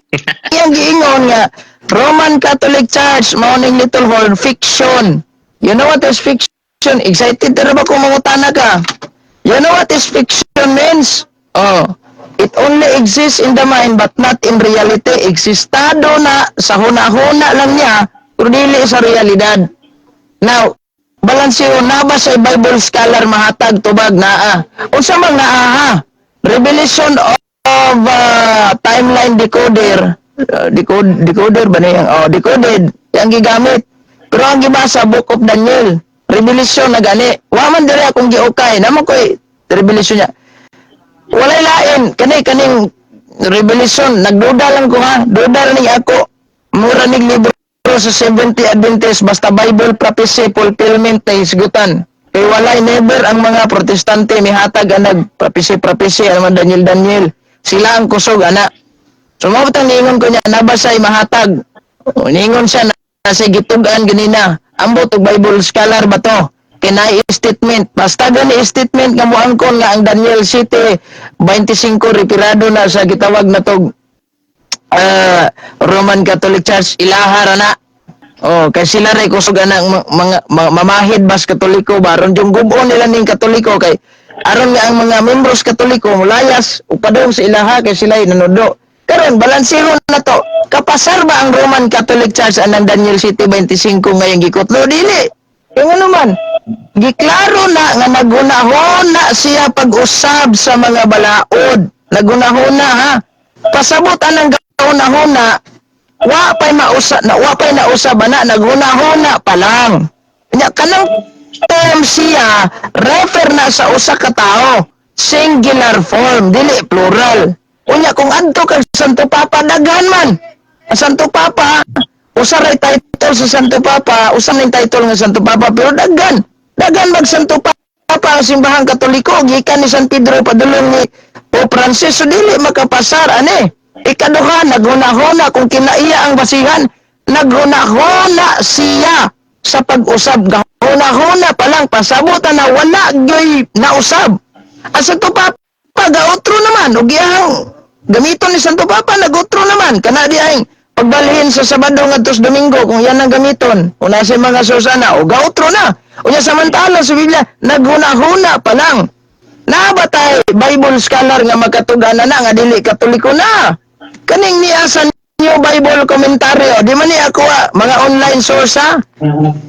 iyang giingon nga Roman Catholic Church, Morning Little Horn, fiction. You know what is fiction? Excited na ba kung mangutana ka? You know what is fiction means? It only exists in the mind but not in reality. Existado na sa huna-huna lang niya, pero dili sa realidad. Now, balansiyo na ba sa Bible scholar mahatag tubag naa? Unsa man naa Revelation of timeline decoder. Decoder ba na yung decoded yung gigamit pero ang gibasa Book of Daniel Revelation na gani wa man diri akong giukay namo koy Revelation niya walay lain kaning Revelation nagduda lang ko ha duda ning ako mura nig libro sa 70 Adventist basta Bible prophecy fulfillment na hisgutan. Kay walay never ang mga protestante mihatag anag prophecy ang mga Daniel. Sila ang kusog ana. So mao tang ningon ko niya nabasay mahatag. O, ningon siya na sa gitugan ganina. Ambot og Bible scholar ba to? Kinay statement. Basta gani statement nga moangkon nga ang Daniel City 25 retirado na sa gitawag na tog Roman Catholic Church ilahara na. Oh, kay sila ray kusog anang mga mamahid bas Katoliko baron yung gubo nila ning Katoliko kay aron nga ang mga membros Katoliko mulayas upadong sa ilaha kay sila nanudo. Karon balansiro na to. Kapasar ba ang Roman Catholic Church anang Daniel City 25 ngayong gikutlo dili? Kung ano man, giklaro na nga nagunahon na siya pag-usab sa mga balaod. Nagunahon na ha. Pasabot anang gahunahon na wa pay nausab na naghunahuna pa lang. Nya kanang term siya refer na sa usa ka tawo, singular form dili plural. Unya kung adto kag Santo Papa daghan man. Ang Santo Papa usa ray title sa Santo Papa, usa ning title nga Santo Papa pero daghan. Daghan mag Santo Papa ang simbahang Katoliko gikan ni San Pedro padulong ni Pope Francis so dili makapasar ani. Ikaduha, naghunahuna kung kinaiya ang basihan, naghunahuna siya sa pag-usab. Gahuna-huna pa lang, pasabutan na wala gyoy nausab. Ang Santo Papa, gautro naman, o giyang gamiton ni Santo Papa, nagutro naman. Kana diyang pagbalhin sa Sabado ngadtos Domingo, kung yan ang gamiton, una sa mga susana, o gautro na. O niya samantala sa Biblia, naghuna-huna pa lang. Nabatay, Bible scholar nga magkatugan na nga dili Katoliko na. Kaning niasan niyo Bible komentaryo, di man ni ako mga online source ha.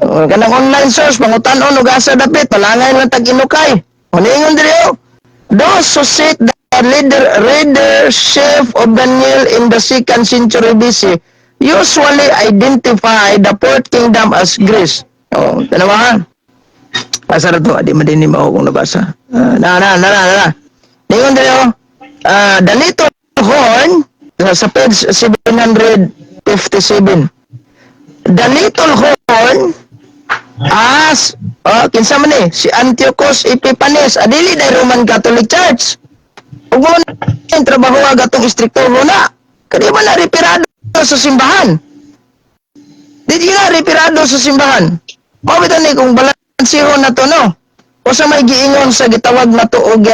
Kanang online source, pangutan-on ug asa dapit, palangay lang tag-inukay. Maningon diri o. Those who seek the readership of Daniel in the 2nd century BC usually identify the fourth kingdom as Greece. Oh, tanawa ha. Pasar to, di man din mo kung nabasa. Na. Ningon diri o. The little horn sa page 757. The little horn as kinsa man ni si Antiochus Epiphanes adili day Roman Catholic Church. Ug mo na trabaho agatong istrikto na. Kadi man na retirado sa simbahan. Di na retirado sa simbahan. Mao bitan ni kung balansiro na to no. O sa may giingon sa gitawag na to og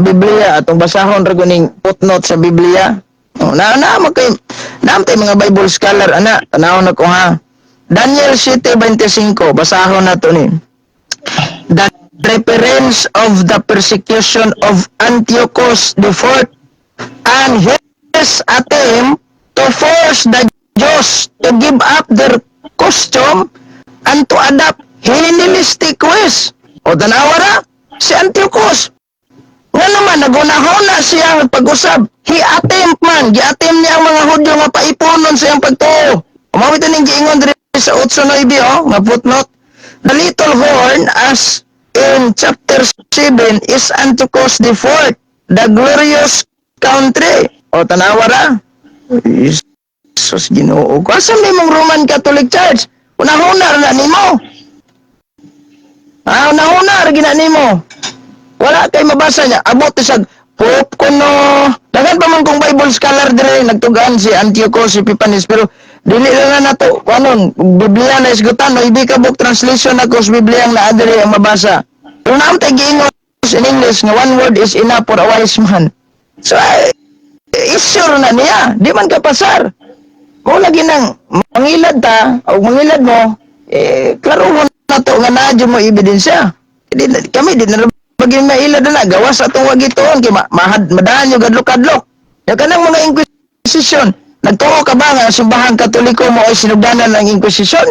Biblia atong basahon ra guning footnote sa Biblia. Naamtay mga Bible scholar ana tanawon na ko ha. Daniel 7:25 basahon na to ni. The reference of the persecution of Antiochus IV and his attempt to force the Jews to give up their custom and to adopt Hellenistic ways. O tanawara si Antiochus nga naman, nagunahon na siya pag-usab. Hi-attempt man. Gi-attempt niya ang mga Hudyo nga paipunon sa iyang pagtuo. Umawit na giingon diri sa 8:9 nga footnote. The little horn as in chapter 7 is Antiochus IV, the glorious country. O tanawara. Jesus Ginoo. Kasam ni mong Roman Catholic Church. Unahuna na nimo. Unahuna ra gina nimo. Wala kay mabasa niya. Abot isag Pope kuno. Dagan pa man kung Bible scholar dire nagtugan si Antiochus Epiphanes pero dili lang na nato kanon Biblia na isgutan no ibi ka book translation ako sa Biblia ang naa dire ang mabasa. Pero naam tay giingon in English nga one word is enough for a wise man. So isure na niya. Di man ka pasar. Kung lagi nang mangilad ta o mangilad mo klaro na to nga naa mo ebidensya. Kami di na baging maila na gawas atong wagitoon kay madahan yung gadlok-kadlok. Ya kanang mga inquisition, nagtuo ka ba nga ang simbahang Katoliko mo ay sinugdanan ng inquisition?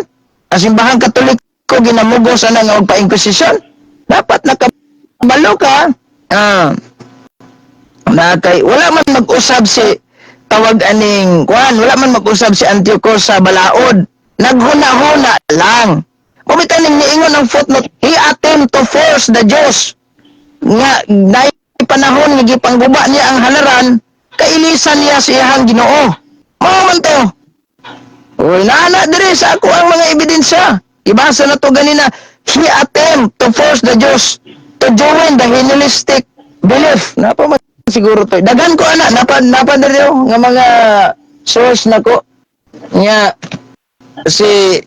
Ang simbahang Katoliko ginamugos ana nga magpa-inquisition? Dapat nakabalo ka. Wala man mag-usab si tawag aning wala man mag-usab si Antiochus sa balaod. Naghuna-huna lang. Bumitan ning niingon ang footnote, he attempt to force the Jews nga dahil panahon nga gipangguba niya ang halaran kailisan niya sa iyang Ginoo. Mao man to. Uy, naana dire sa ako ang mga ebidensya. Ibasa na to ganina. He attempt to force the Jews to join the Hellenistic belief. Napa man siguro to. Dagan ko ana, napa dire nga mga source nako. Nya si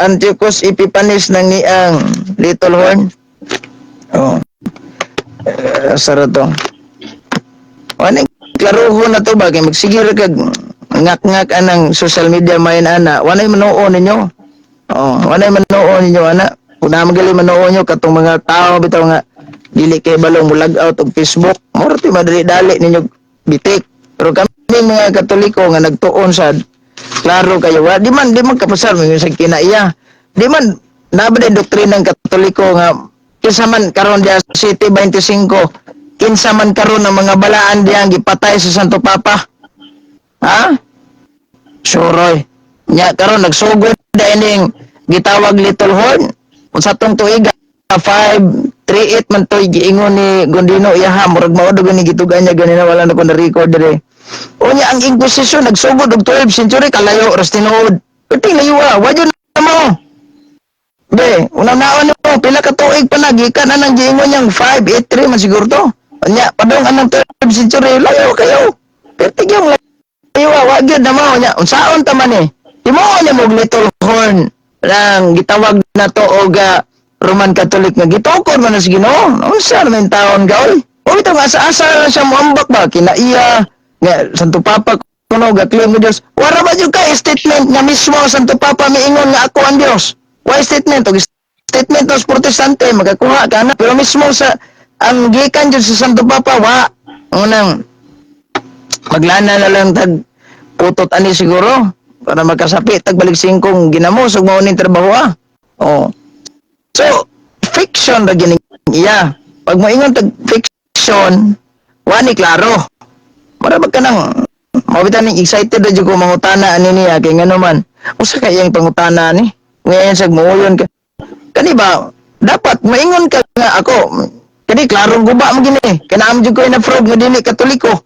Antiochus Epiphanes nang niang Little Horn. Oh. Sara to. Ano klaruho na to bagay magsigil kag ngak-ngak anang social media main ana. Wanay manuo ninyo. Oh, wanay manuo ninyo ana. Kung na magaling manuo nyo katong mga tao bitaw nga dili kay balong mulag out og Facebook. Mura ti madali-dali ninyo bitik. Pero kami mga Katoliko nga nagtuon sa klaro kayo wa di man kapasar mo sa kinaiya. Di man nabade doktrina ng Katoliko nga kinsa man karon dia City 25 kinsa man karon ng mga balaan diyang gipatay sa Santo Papa. Ha? Suroy. Nya karon nagsugod dining gitawag Little Horn. Unsa tong tuiga 538 man toy giingon ni Gondino iyaha murag mao daw ni gitugan niya ganina wala na ko na record dire. Unya ang Inquisition nagsugod og 12th century kalayo ras tinuod. Perting layo wa jud na mo. Be, unang naon mo pila ka tuig pa na gikan na nang giingon niyang 583 man siguro to. Unya padong anang 12th century layo kayo. Perting yung layo wa gyud na mo nya unsaon ta man Di mo niya mo Little Horn lang gitawag na to og Roman Catholic nga gitukod man na sa Ginoo. Unsa man taon gaoy? O ito nga asa siya moambak ba kinaiya nga Santo Papa kuno ga-claim mo Dios. Wala ba jud ka statement nga mismo ang Santo Papa miingon nga ako ang Dios. Why statement og statement os protestante magakuha ka na pero mismo sa ang gikan jud sa Santo Papa wa unang maglana na lang tag putot ani siguro para magkasapi tagbalik singkong ginamos ug mao ning trabaho Oh. So fiction ra gini iya. Pag moingon tag fiction wani klaro. Mara ka nang mabitan ning excited ra jud ko mangutana ani niya kay ngano man. Usa kay iyang pangutana ni. Ngayon sag muuyon ka. Kani ba dapat maingon ka nga ako kani klarong guba mo gini. Kanaam jud ko na prove nga dili Katoliko.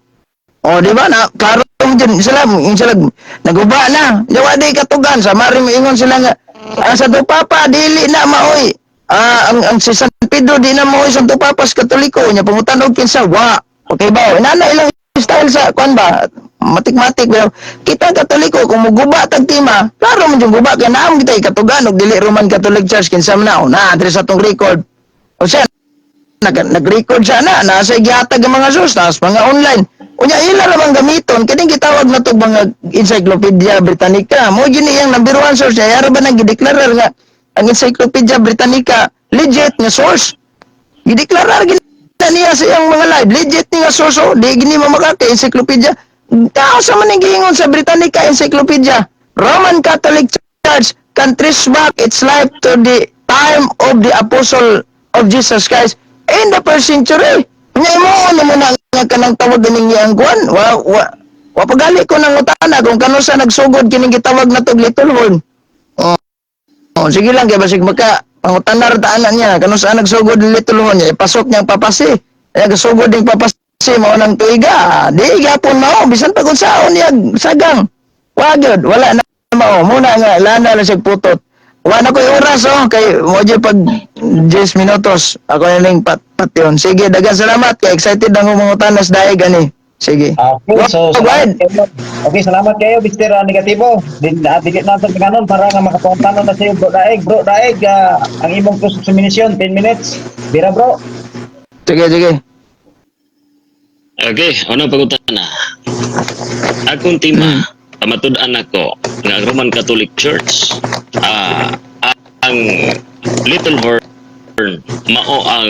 Oh, di ba na klaro mo dyan sila naguba na. Yawa di katugan sa mari moingon sila nga ang Santo Papa dili na maoy. Ang si San Pedro di na maoy Santo Papa sa Katoliko nya pangutan og kinsa wa. Okay ba? Nana ilang style sa kuan ba? Matik-matik pero kita Katoliko kung muguba tag tima, klaro man yung guba kay naam kita katugan og dili Roman Catholic Church kinsa man na adre sa tong record. O siya nag-record siya na nasa gihatag ang mga source tas mga online. Unya ila ra bang gamiton kining gitawag na tog mga Encyclopedia Britannica. Mo gini yang number one source ya ra ba nang gideklarar nga ang Encyclopedia Britannica legit nga source. Gideklarar gini niya sa iyang mga live legit nga source di gini mamakaka encyclopedia. Tao sa man giingon sa Britannica Encyclopedia. Roman Catholic Church can trace back its life to the time of the Apostle of Jesus Christ in the first century. Nya mo na nga kanang tawag ganing iyang kuan. Wa pagali ko nang utana kung kano sa nagsugod kining gitawag na tog Little Horn. Oh, sige lang kay basig maka pangutanar taanan niya kano sa nagsugod Little Horn niya ipasok niyang papasi. Ay gasugod ding papasi mao nang tuiga. Di gyapon mao bisan pa kun saon niya sagang. Wa gyud wala na mao muna nga lana na siya putot. Wala ko oras kay mo pag 10 minutos ako na ning patyon. Sige dagan salamat kay excited ang mangutanas daig ani. Sige. Okay, so salamat kayo. Okay, salamat kayo Mr. Negatibo. Dili natin kanon para nga makapuntanan na sa iyo bro Daig. Bro Daig, ang imong suminisyon 10 minutes. Bira bro. Sige. Okay, ano pagutana na? Akong tima, matud-an ako nga ang Roman Catholic Church, ang Little Horn mao ang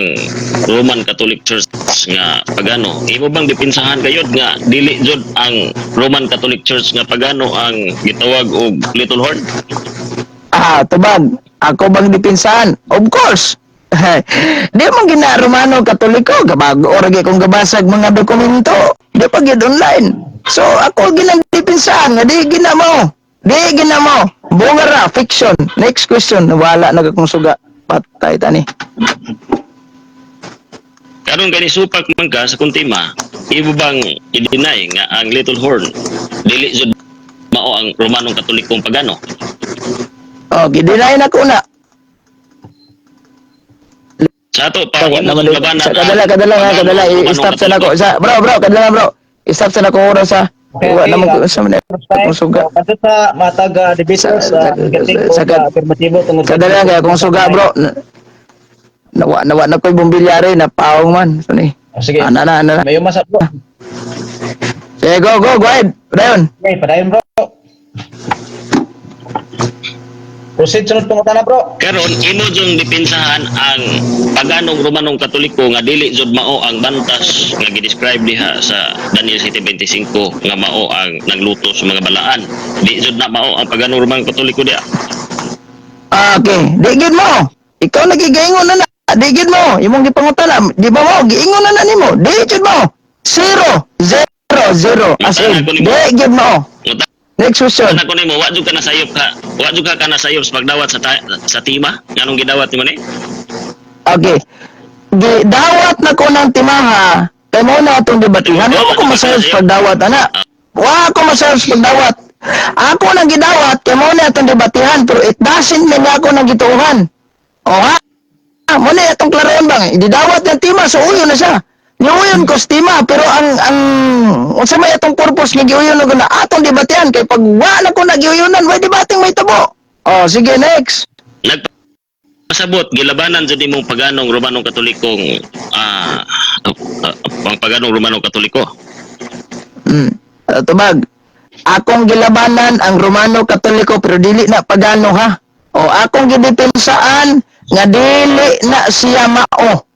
Roman Catholic Church nga pagano. Imo bang dipinsahan kayod nga dili jud ang Roman Catholic Church nga pagano ang gitawag og Little Horn? Tubag. Ako bang dipinsahan? Of course. Di man gina Romano Katoliko kabag orage kung gabasag mga dokumento. Di pa gyud online. So ako ginagdipinsahan nga di gina mo. Bunga ra fiction. Next question. Wala na akong suga. Patay tani. Karon gani supak man ka sa kuntima, imo bang i-deny nga ang Little Horn dili jud mao ang Romanong Katolikong pagano. Oh, gidinayin ako na. Sa ato pa Tawa imo naman dito. labanan Sa ang kadala nga, pagano kadala. Romanong I-stop sa nako. Katoliko. Sa, bro, kadala bro. I-stop sa nako oras ha. Okay, Iwa okay. naman ko sa mga kung suga. So, kadto sa matag debaters, gating sa, ko affirmatibo tungod kadala kaya kung suga bro. Nawa na ko'y bumbilyari na paong man. So ni. Sige. Ana na. May umasap bro. Sige, go ahead. Rayon. Okay, padayon bro. Proceed sunod pangutana bro. Karon imo jung dipinsahan ang paganong Romanong Katoliko nga dili jud mao ang bantas nga gidescribe diha sa Daniel 7:25 nga mao ang nagluto sa mga balaan. Di jud na mao ang paganong Romanong Katoliko diha. Okay, digid mo. Ikaw nagigaingon na. Digid mo. Imong gipangutana, di ba mo giingon na nimo? Digid mo. 0 0 as in. Digid mo. Uta Next question. ko nimo wa jud ka nasayop ka. Wa jud ka nasayop sa pagdawat sa tima. Nganong gidawat nimo ni? Okay. Gidawat na ko ng timaha. Kay mo na itong debatihan. Wa ko masayos pagdawat, ana. Wa ko masayos pagdawat. Ako nang gidawat, kay mo na itong debatihan. Pero it doesn't mean ako nang gituuhan. O ha? Mo na itong klaroon bang. Didawat ng tima, so uyo na siya. Niuyon ko sa tima, pero ang unsa may itong purpose nga giuyon ko na atong debatihan. Kay pag wala ko nagiuyonan, may debating may tabo. O, sige, next. Nagpasabot gilabanan jud imong paganong Romanong Katolikong ang paganong Romanong Katoliko. Tubag. Akong gilabanan ang Romano Katoliko pero dili na pagano ha. O akong gidepensaan nga dili na siya mao.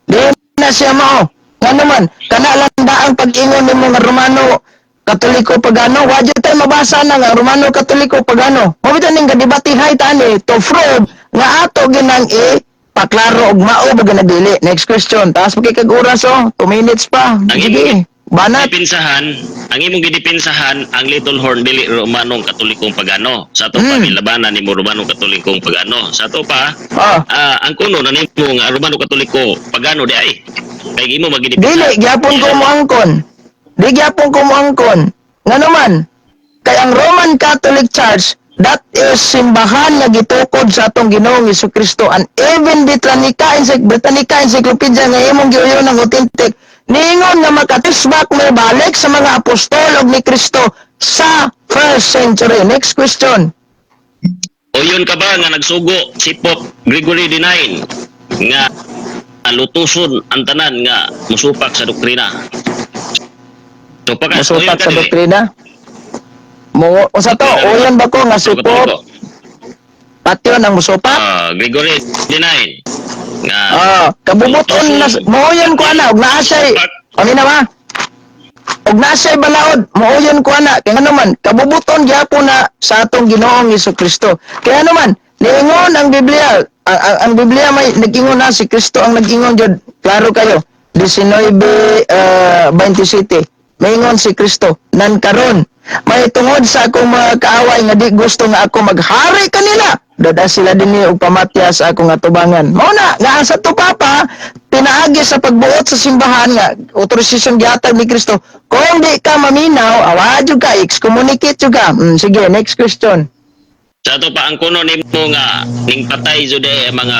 Dili na siya mao. Nga naman, kana lang daang pag-ingon nimo nga Romano Katoliko pagano, wa jud tay mabasa na nga Romano Katoliko pagano. Mo bitan ning gadebatihay tani to prove nga ato ginang paklaro og mao ba na dili. Next question. Taas pa kay kag oras 2 minutes pa. Sige. Banat. Ang imong gidipinsahan ang Little Horn dili Romanong Katolikong pagano. Sa ato pa nilabanan nimo Romanong Katolikong pagano. Sa ato pa ang kuno na nimo nga Romanong Katoliko pagano di ay. Kay imo magidipinsahan. Dili gyapon ko moangkon. Di gyapon ko moangkon. Nga naman kay ang Roman Catholic Church that is simbahan nga gitukod sa atong Ginoong Jesucristo and even Britannica Encyclopedia nga imong giuyon ng authentic ningon nga makatisbak may balik sa mga apostol og ni Kristo sa 1st century. Next question. O yun ka ba nga nagsugo si Pope Gregory IX nga lutuson ang tanan nga musupak sa doktrina. So pagka Musupak sa doktrina. Mo usa to, uyon ba ko nga si Pope Patyon ang musupak? Gregory IX nga kabubuton na moyon ko ana og naa siya pamina ba og naa siya balaod moyon ko ana kay ano man kabubuton gyapon na sa atong Ginoong Jesucristo kaya naman niingon ang Biblia ang Biblia may nag-ingon na si Kristo ang nag-ingon jud klaro kayo 19:27 maingon si Kristo nan karon may tungod sa akong mga kaaway nga di gusto nga ako maghari kanila dada sila dinhi og pamatya sa akong atubangan mao na nga sa to papa pinaagi sa pagbuot sa simbahan nga autorisasyon gihatag ni Kristo kung di ka maminaw awa jud ka excommunicate jud ka sige next question. sa ato pa ang kuno nimo nga ning patay jud mga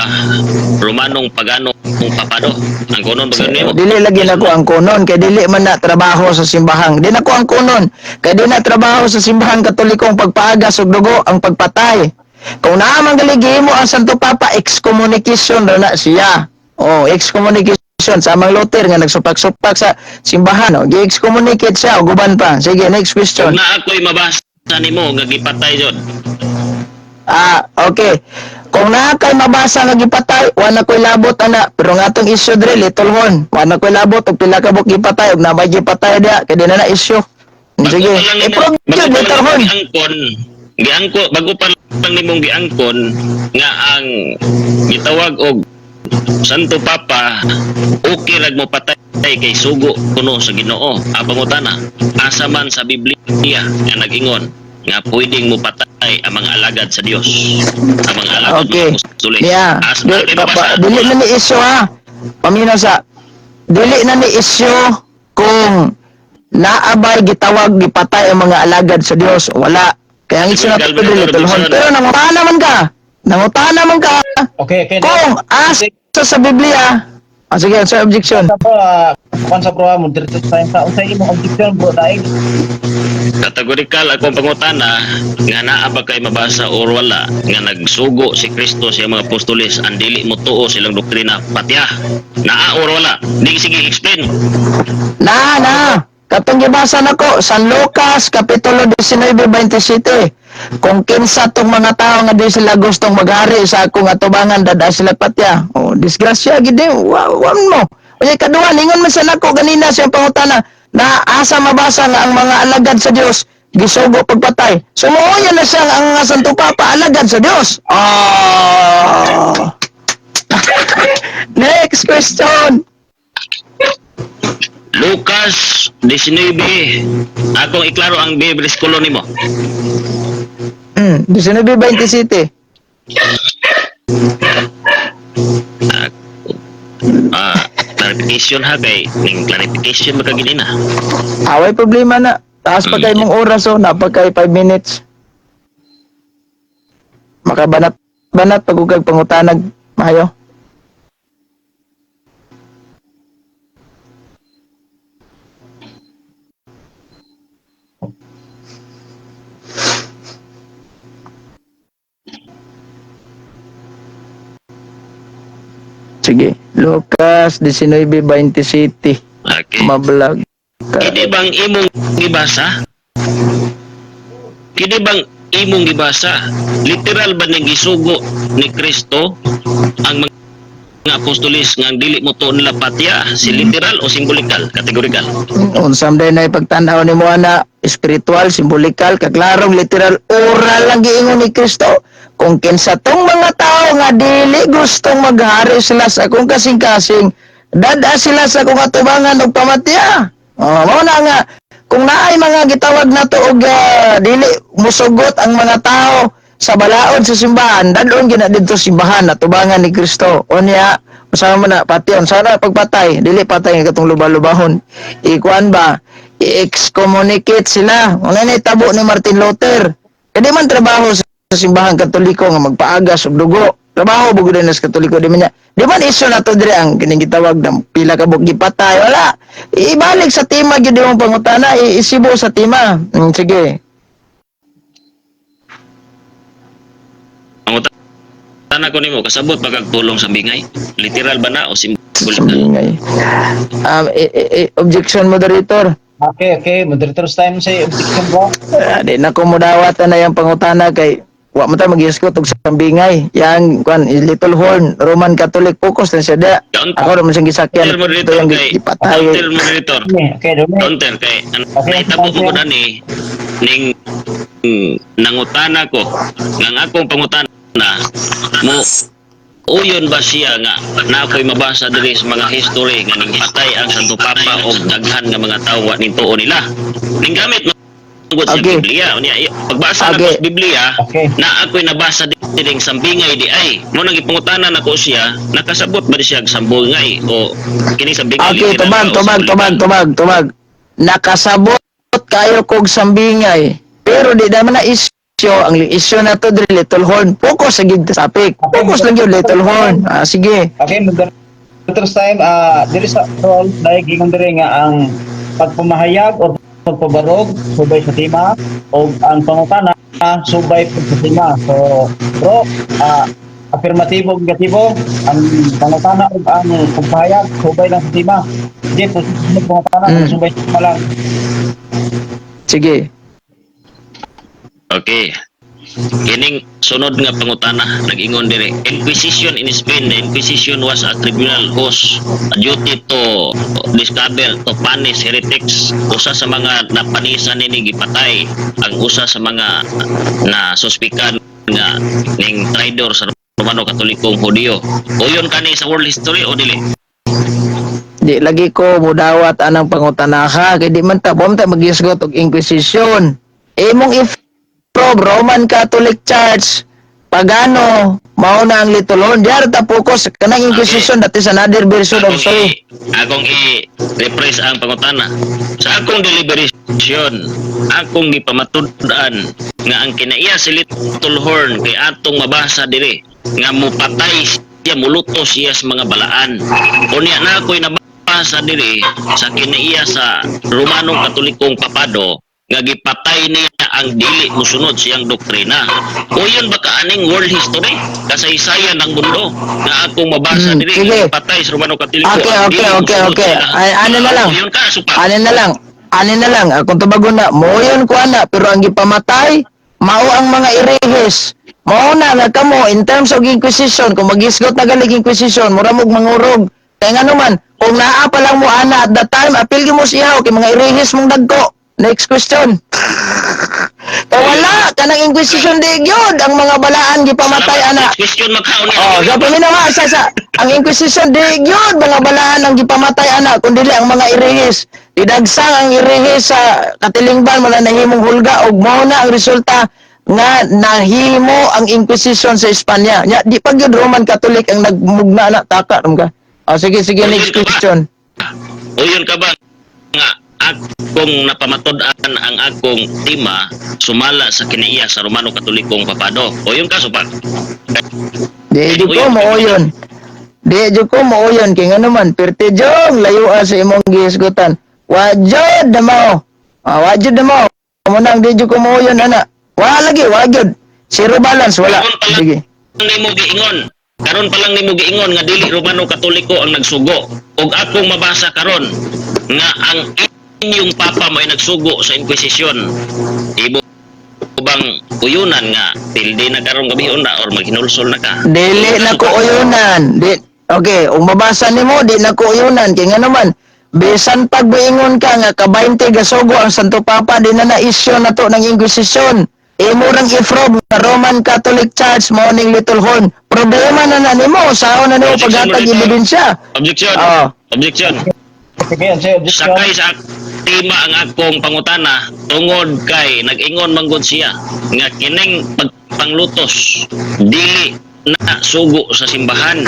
Romanong pagano kung papado ang kuno ba nimo Dili lagi na ko ang kunon kay dili man na trabaho sa simbahan. Di na ko ang kunon kay di na trabaho sa simbahan Katolikong pagpaagas og dugo ang pagpatay. Kung naamang galigi mo ang Santo Papa excommunication ra na siya. Oh, excommunication sa mga Luther nga nagsupak-supak sa simbahan. Oh, gi-excommunicate siya og uban pa. Sige, next question. na ako'y mabasa nimo nga gipatay jud. Okay. Kung na kay mabasa nga gipatay, wa na koy labot ana. Pero nga atong issue dre Little Horn, wa na koy labot og pila ka buk gipatay og na may gipatay dia kay di na issue. Sige. I-prove jud Little Horn. Bago pa lang nimong giangkon nga ang gitawag og Santo Papa okay rag mo patay kay sugo kuno sa Ginoo. Pangutana, asa man sa Biblia nga nag-ingon nga pwedeng mo patay ang mga alagad sa Dios. Ang mga alagad Okay. mga apostoles. Yeah. Dili na ni issue ha. Paminaw sa dili na ni issue kung naabay gitawag gipatay ang mga alagad sa Dios. Wala. Kaya ang isyo na to dili tulhon. Pero nangutahan naman ka. Nangutahan naman ka. Okay, okay. Kung asa sa Biblia. Sige, sa objection. Sa bro, kung sa bro, moderator time sa unsay imong objection bro daig. Kategorikal akong pangutana nga naa ba kay mabasa or wala nga nagsugo si Kristo sa mga apostoles ang dili mo tuo silang doktrina patya. Naa or wala? Di sige explain. Na. Katong gibasa nako San Lucas kapitulo 19:27. Kung kinsa tong mga tao nga di sila gustong maghari sa akong atubangan dada sila patya. Oh, disgrasya gid wa mo. Unya kaduha ningon man sa nako ganina siyang pangutana na asa mabasa nga ang mga alagad sa Dios gisugo pagpatay. Sumuoyan na siya nga ang Santo Papa alagad sa Dios. Next question. Lucas 19. Akong iklaro ang bersikulo nimo. 19:27. Clarification ha kay ning clarification magkagini na. Away problema na. Taas pa kay mong oras napag kay 5 minutes. Makabanat pag ugag pangutanag mayo. Sige, Lucas 19:27. Okay. Mablag ka. Kini bang imong gibasa? Kini bang imong gibasa? Literal ba ning gisugo ni Kristo ang mga apostoles nga ang dili mo tuon nila patya? Si literal o simbolikal? Kategorikal? Unsam day na ipagtanaw ni mo ana, spiritual, simbolikal, kaklarong literal, oral lang giingon ni Kristo. Kung kinsa tong mga tao nga dili gustong maghari sila sa akong kasing-kasing, dada sila sa akong atubangan og pamatya. Mao na nga kung naay mga gitawag nato og dili musugot ang mga tao sa balaod sa simbahan, dadon gina didto simbahan atubangan ni Kristo. Unya, usama mo na patyon sana pagpatay, dili patay nga katong lubah-lubahon. Ikuan ba? I-excommunicate sila. Una ni tabo ni Martin Luther. Kadi man trabaho sa simbahan Katoliko nga magpaagas og dugo. Trabaho bugod na sa Katoliko di man niya. Di man isyo na to dire ang kining gitawag ng pila ka bug gipatay. Wala. Ibalik sa tema gyud imong pangutana, isibo sa tema. Sige. Ang utana ko nimo kasabot pagkagtulong sa bingay. Literal ba na o simbolikal? Sambingay. Objection moderator. Okay, moderator's time say objection bro. Di na ko mudawat na yung pangutana kay wa mo ta mag-iskot og sambingay. Yang kwan Little Horn Roman Catholic focus na siya da. Ako ra man siyang gisakyan. Ito yung ipatay. Counter moderator. Okay, dumi. Counter kay naitabo mo ko na ni ning nangutana ko nga akong pangutana mo uyon ba siya nga na ako'y mabasa diri sa mga history nga ning patay ang Santo Papa o daghan nga mga tao wa ning tuo nila ning gamit magud sa Okay. Biblia unya pagbasa Okay. na sa Biblia Okay. na ako'y nabasa diring sambingay di ay mo nang ipangutana nako siya nakasabot ba di siya sambingay o kini sambingay Okay, literal ba o tubag. Nakasabot kayo kog sambingay. Pero di naman na isyo. Ang isyo na to diri Little Horn. Focus sa gid topic. Focus lang yun Little Horn. Sige. Okay, moderator's time diri sa role daig ingon diri nga ang pagpamahayag o pagpabarog subay sa tema o ang pangutana subay sa tema. So, bro, afirmatibo negatibo ang pangutana ug ang pagpahayag subay lang sa tema. Di po sa pangutana subay sa tema lang. Sige. Okay. Kining sunod nga pangutana nag-ingon dire Inquisition in Spain. The Inquisition was a tribunal whose duty to discover, to punish heretics. Usa sa mga napanisan nini gipatay ang usa sa mga na suspikan nga ning traitor sa Romano Katolikong Hudiyo. Uyon kani sa world history o dili? Di lagi ko mudawat anang pangutana ka kay di man ta bom ta magisgot og Inquisition. Imong if Roman Catholic Church pagano mao na ang little horn. Diyan ta focus kanang inquisition that is another version of soul. Akong i-rephrase ang pangutana. Sa akong deliberation, akong gipamatud-an nga ang kinaiya si Little Horn kay atong mabasa diri nga mupatay siya, mulutos siya sa mga balaan. Unya na ako'y nabasa diri sa kinaiya sa Romanong Katolikong Papado nga gipatay niya ang dili musunod siyang doktrina. O yun baka aning world history, kasaysayan ng mundo nga akong mabasa diri sige. nga gipatay sa Romanong Katoliko. Okay. Ay, ano na lang. Yun ka, supa. Ano na lang. Kung tubago na, mo yun ko ana, pero ang gipamatay, mao ang mga irihes. Mao na nga kamo in terms of inquisition, kung magisgot na galing inquisition, mura mong mangurog. Kaya nga naman, kung naa pa lang mo ana at that time, apil mo siya, kay mga irihes mong dagko. Next question. Wala kanang inquisition di gyud ang mga balaan gipamatay ana. Next question magkaon niya. Oh, so paminawa sa ang inquisition di gyud mga balaan ang gipamatay ana kundi ang mga irehis. Didagsang ang irehis sa katilingban wala nahimong hulga og mao na ang resulta nga nahimo ang inquisition sa Espanya. Nya di pa gyud Roman Catholic ang nagmugna na taka ka. Oh, sige next question. Uyon ka ba nga akong napamatud-an ang akong tima sumala sa kinaiya sa Romano Katolikong Papado. O yun ka, supak. Di ko mo yun. Di ko mo yun. Kaya nga naman, pirti jong layuan sa imong gihisgutan. Wajod na mo. Wajod na mo. Kamunang di ko mo yun, ana. Wala lagi, wajod. Zero balance, wala. Sige. Karon pa lang nimo giingon nga dili Romano Katoliko ang nagsugo. Ug akong mabasa karon nga ang inyong papa mo ay nagsugo sa Inquisition. Ibo bang uyunan nga tilde na karon gabi na or maghinulsol na ka? Dili na ko uyunan. Okay, kung mabasa nimo di na ko uyunan kay nga naman bisan pagbuingon ka nga ka 20 gasugo ang Santo Papa di na na-issue na to ng Inquisition. Imo rang i-probe na Roman Catholic Church morning Little Horn. Problema na nimo sa na nimo paghatag ebidensya. Objection. Objection. Sige, objection. Sakay sa tima ang akong pangutana tungod kay nag-ingon manggod siya nga kining pagpanglutos dili na sugo sa simbahan.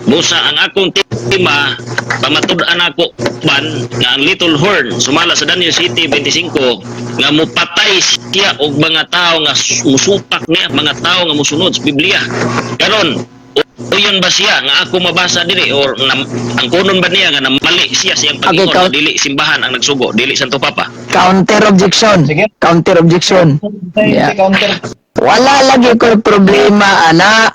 Busa ang akong tima pamatud-an ako ban nga ang Little Horn sumala sa Daniel City 25 nga mupatay siya og mga tao nga musupak niya mga tao nga musunod sa Biblia. Karon uyon ba siya nga ako mabasa dili or ang kunon ba niya nga namali siya siyang pag-ingon Okay, dili simbahan ang nagsugo dili Santo Papa? Counter objection. Sige. Counter objection. Yeah. Counter. Wala lagi ko problema, ana.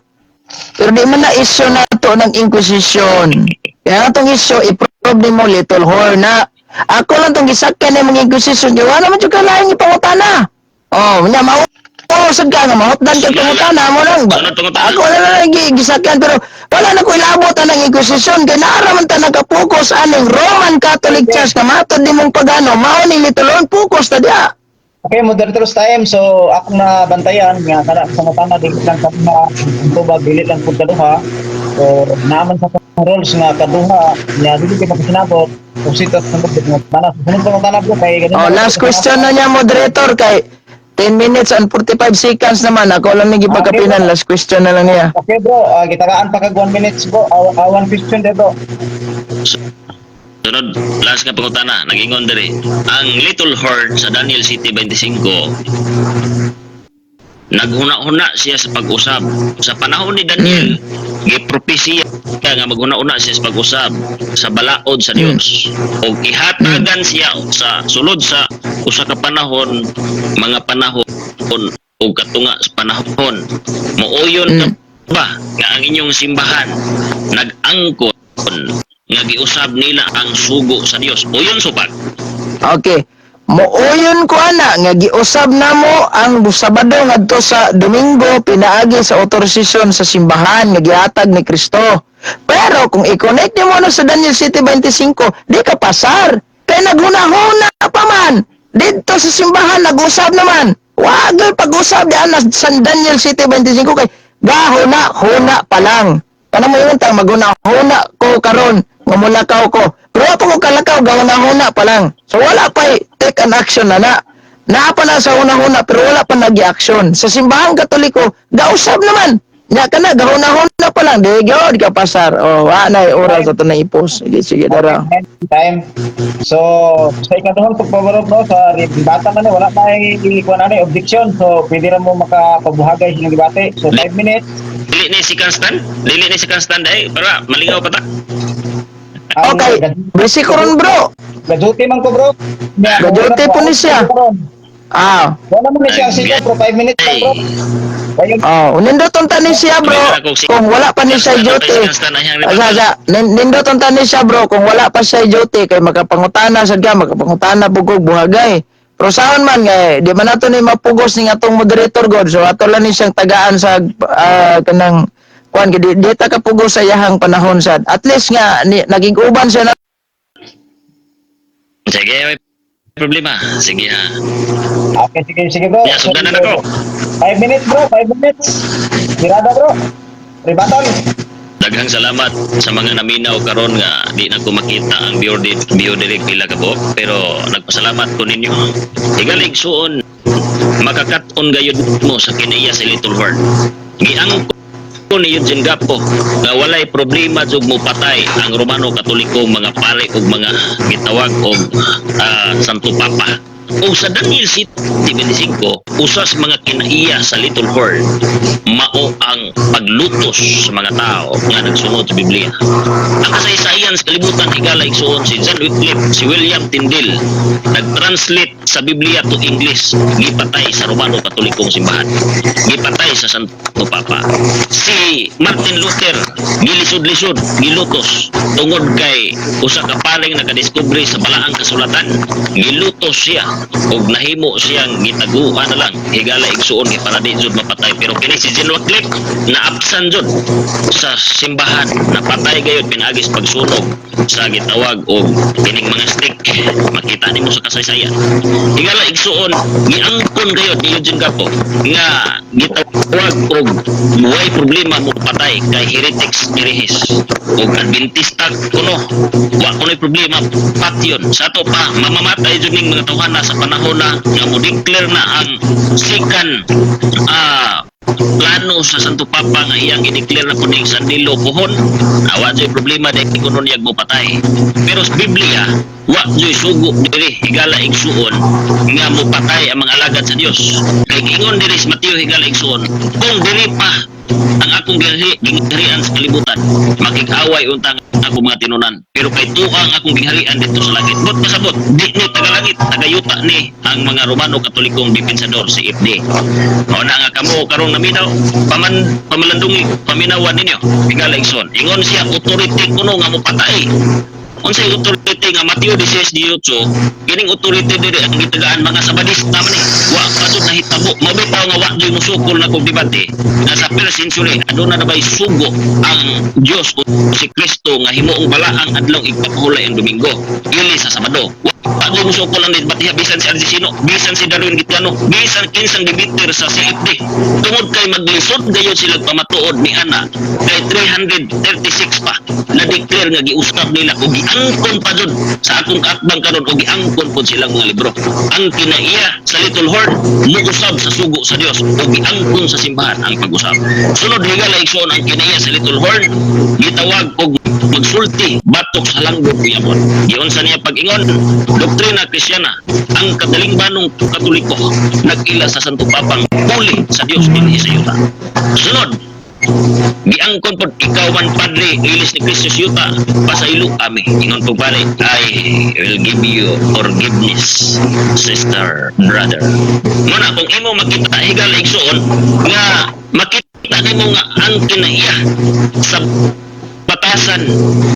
Pero di man na issue na to ng Inquisition. Kaya itong issue, i-probe ni mo Little Horn na ako lang itong gisakyan ng mga Inquisition. Yung wala naman yung kalahin yung pangutana. Oh, niya, mausag ka nga, mahotdan ka pangutana mo lang. Ako na lang gisakyan, pero wala na ko ilabot ng Inquisition. Kaya naaraman ta nagka-focus aning Roman Catholic Church na matod di mong pagano, mao ni Little Horn, focus na diya. Okay, moderator's time. So, ako na bantayan nga kana sa matana dili lang sa mga tubag dili lang pud kaduha. So, naman sa rules nga kaduha nya dili ka masinabot kung sito sa mga mana sunod sa matana ko kay ganun. Oh, last question na niya, moderator, kay 10 minutes and 45 seconds naman. Ako lang nang ipagkapinan. Last question na lang niya. Okay, bro. Gitagaan pa kag 1 minutes bro. One question de bro. Sunod, last nga pangutana, nag-ingon diri. Ang Little Horn sa Daniel City 25, naghuna-huna siya sa pag-usab. Sa panahon ni Daniel, gipropesiya nga maghuna-una siya sa pag-usab sa balaod sa Dios. O ihatagan siya sa sulod sa usa ka panahon, mga panahon o katunga sa panahon. Muuyon ka ba nga ang inyong simbahan nag-angkon nga giusab nila ang sugo sa Dios? Uyon supak. Okay. Muuyon ko ana nga giusab namo ang Sabado ngadto sa Domingo pinaagi sa otorisasyon sa simbahan nga gihatag ni Kristo. Pero kung i-connect nimo na sa Daniel City 25, di ka pasar. Kay naghuna-huna pa man. Dito sa simbahan nag-usab naman. Wag pag-usab diyan sa Daniel City 25 kay gahuna-huna pa lang. Kana mo yun tang maghuna-huna ko karon nga mulakaw ko. Pero ako ko kalakaw gahuna-huna pa lang. So wala pa take an action na. Naa pa na sa una-huna pero wala pa nag-action. Sa simbahang Katoliko, gausab naman. Nya kana gahon-hon na pa lang di gyud ka pasar. Oh, wa na oras sa to na ipos. Sige dara. Time. So, sa ikaduhang pagpabarog no, sa bata man wala may kuan ani objection. So, pwede ra mo makapabuhagay sa debate. So, 5 minutes. Dili ni si Constant? Dili ni si Constant ay para malingaw pa ta. Okay, bisi ko ron bro. Gaduti man ko bro. Gaduti po ni siya. Ah, Wala mo na siya siya bro, 5 minutes lang bro. Ayun. oh, nindoton ta ni siya bro. Kung wala pa ni siya duty. Asa, nindoton ta ni siya bro kung wala pa siya duty kay makapangutana sad ka, makapangutana bugog buhagay. Pero saan man nga, di man nato ni mapugos ni atong moderator god. So ato lang ni siyang tagaan sa kanang kuan di ta kapugos sa iyahang panahon sad. At least nga naging uban siya na Sige, may problema. Sige ha. Okay, sige bro. Yeah, sundan na ako. 5 minutes bro, 5 minutes. Tirada bro. Ribaton. Daghang salamat sa mga naminaw karon nga di na ko makita ang biodirect pila ka po, pero nagpasalamat ko ninyo. Higalig suon makakat-on gayud mo sa kinaiya sa Little Horn. Giang ko ni Eugene Gapo nga walay problema jud mo patay ang Romano Katoliko mga pare ug mga gitawag og Santo Papa. O sa Daniel City 25, usas mga kinaiya sa Little Horn, mao ang paglutos sa mga tao nga nagsunod sa Biblia. Ang kasaysayan sa kalibutan higala igsuon si John Wycliffe, si William Tyndale, nag-translate sa Biblia to English, gipatay sa Romano Katolikong simbahan, gipatay sa Santo Papa. Si Martin Luther, gilisod-lisod, gilutos, tungod kay usa ka paring nakadiskubre sa balaang kasulatan, gilutos siya ug nahimo siyang gitaguan na lang higala igsuon kay para di jud mapatay. Pero kini si John Wycliffe na absan jud sa simbahan, napatay gayud pinagis pagsunog sa gitawag og kining mga stick. Makita nimo sa kasaysayan higala igsuon giangkon gayud ni Eugene Gapo nga gitawag og way problema mo patay kay heretics herehis ug Adventista kuno wa kuno'y problema patyon sa ato pa mamamatay jud ning mga tawhana sa panahon na nga mo declare na ang second plano sa Santo Papa nga iyang i-declare na kuning sandilo pohon, awa joy problema dahil kuno niyag mo patay. Pero sa Biblia wa joy sugo diri higala igsuon nga mo patay ang mga alagad sa Dios. Kay ingon diri sa Mateo higala igsuon kung diri pa ang akong gingharian sa kalibutan makig-away untang ako mga tinunan, pero kay tuwa ang akong gingharian dito sa langit. Bot pasabot di ni tagalangit tagayuta ni ang mga Romano Katolikong depensador si FD. Mao na nga kamo karong naminaw pamalandungi paminawan ninyo higala igsoon ingon siya authority kuno nga mo patay. Unsay authority nga Mateo 16:18 kining authority diri ang gitagaan mga sabadista man ni wa pa jud nahitabo mabitaw nga wa jud musukol na kog debate nga sa first century aduna na bay sugo ang Dios o si Kristo nga himuong balaang adlaw igpapahulay ang Domingo ili sa Sabado. Wa jud musukol ang debate bisan si Argesino, bisan si Darwin Gitiano, bisan kinsang debater sa CFD. Tungod kay maglisod gayud sila pamatuod ni ana kay 336 pa na declare nga giusab nila o giangkon pa jud sa akong kaatbang karon o giangkon pod silang mga libro. Ang kinaiya sa Little Horn muusab sa sugo sa Dios o giangkon sa simbahan ang pag-usab. Sunod higala igsoon ang kinaiya sa Little Horn gitawag og magsulti batok sa langgo giyapon. Giunsa niya pag-ingon doktrina Kristiyana ang kadalingbanong Katoliko nag-ila sa Santo Papang huli sa Dios dinhi sa yuta. Sunod giangkon pod ikaw man padre ilis ni Cristo yuta pasaylo ami ingon po pare I will give you forgiveness sister brother. Muna kung imo makita higala igsoon nga makita nimo nga ang kinaiya sa patasan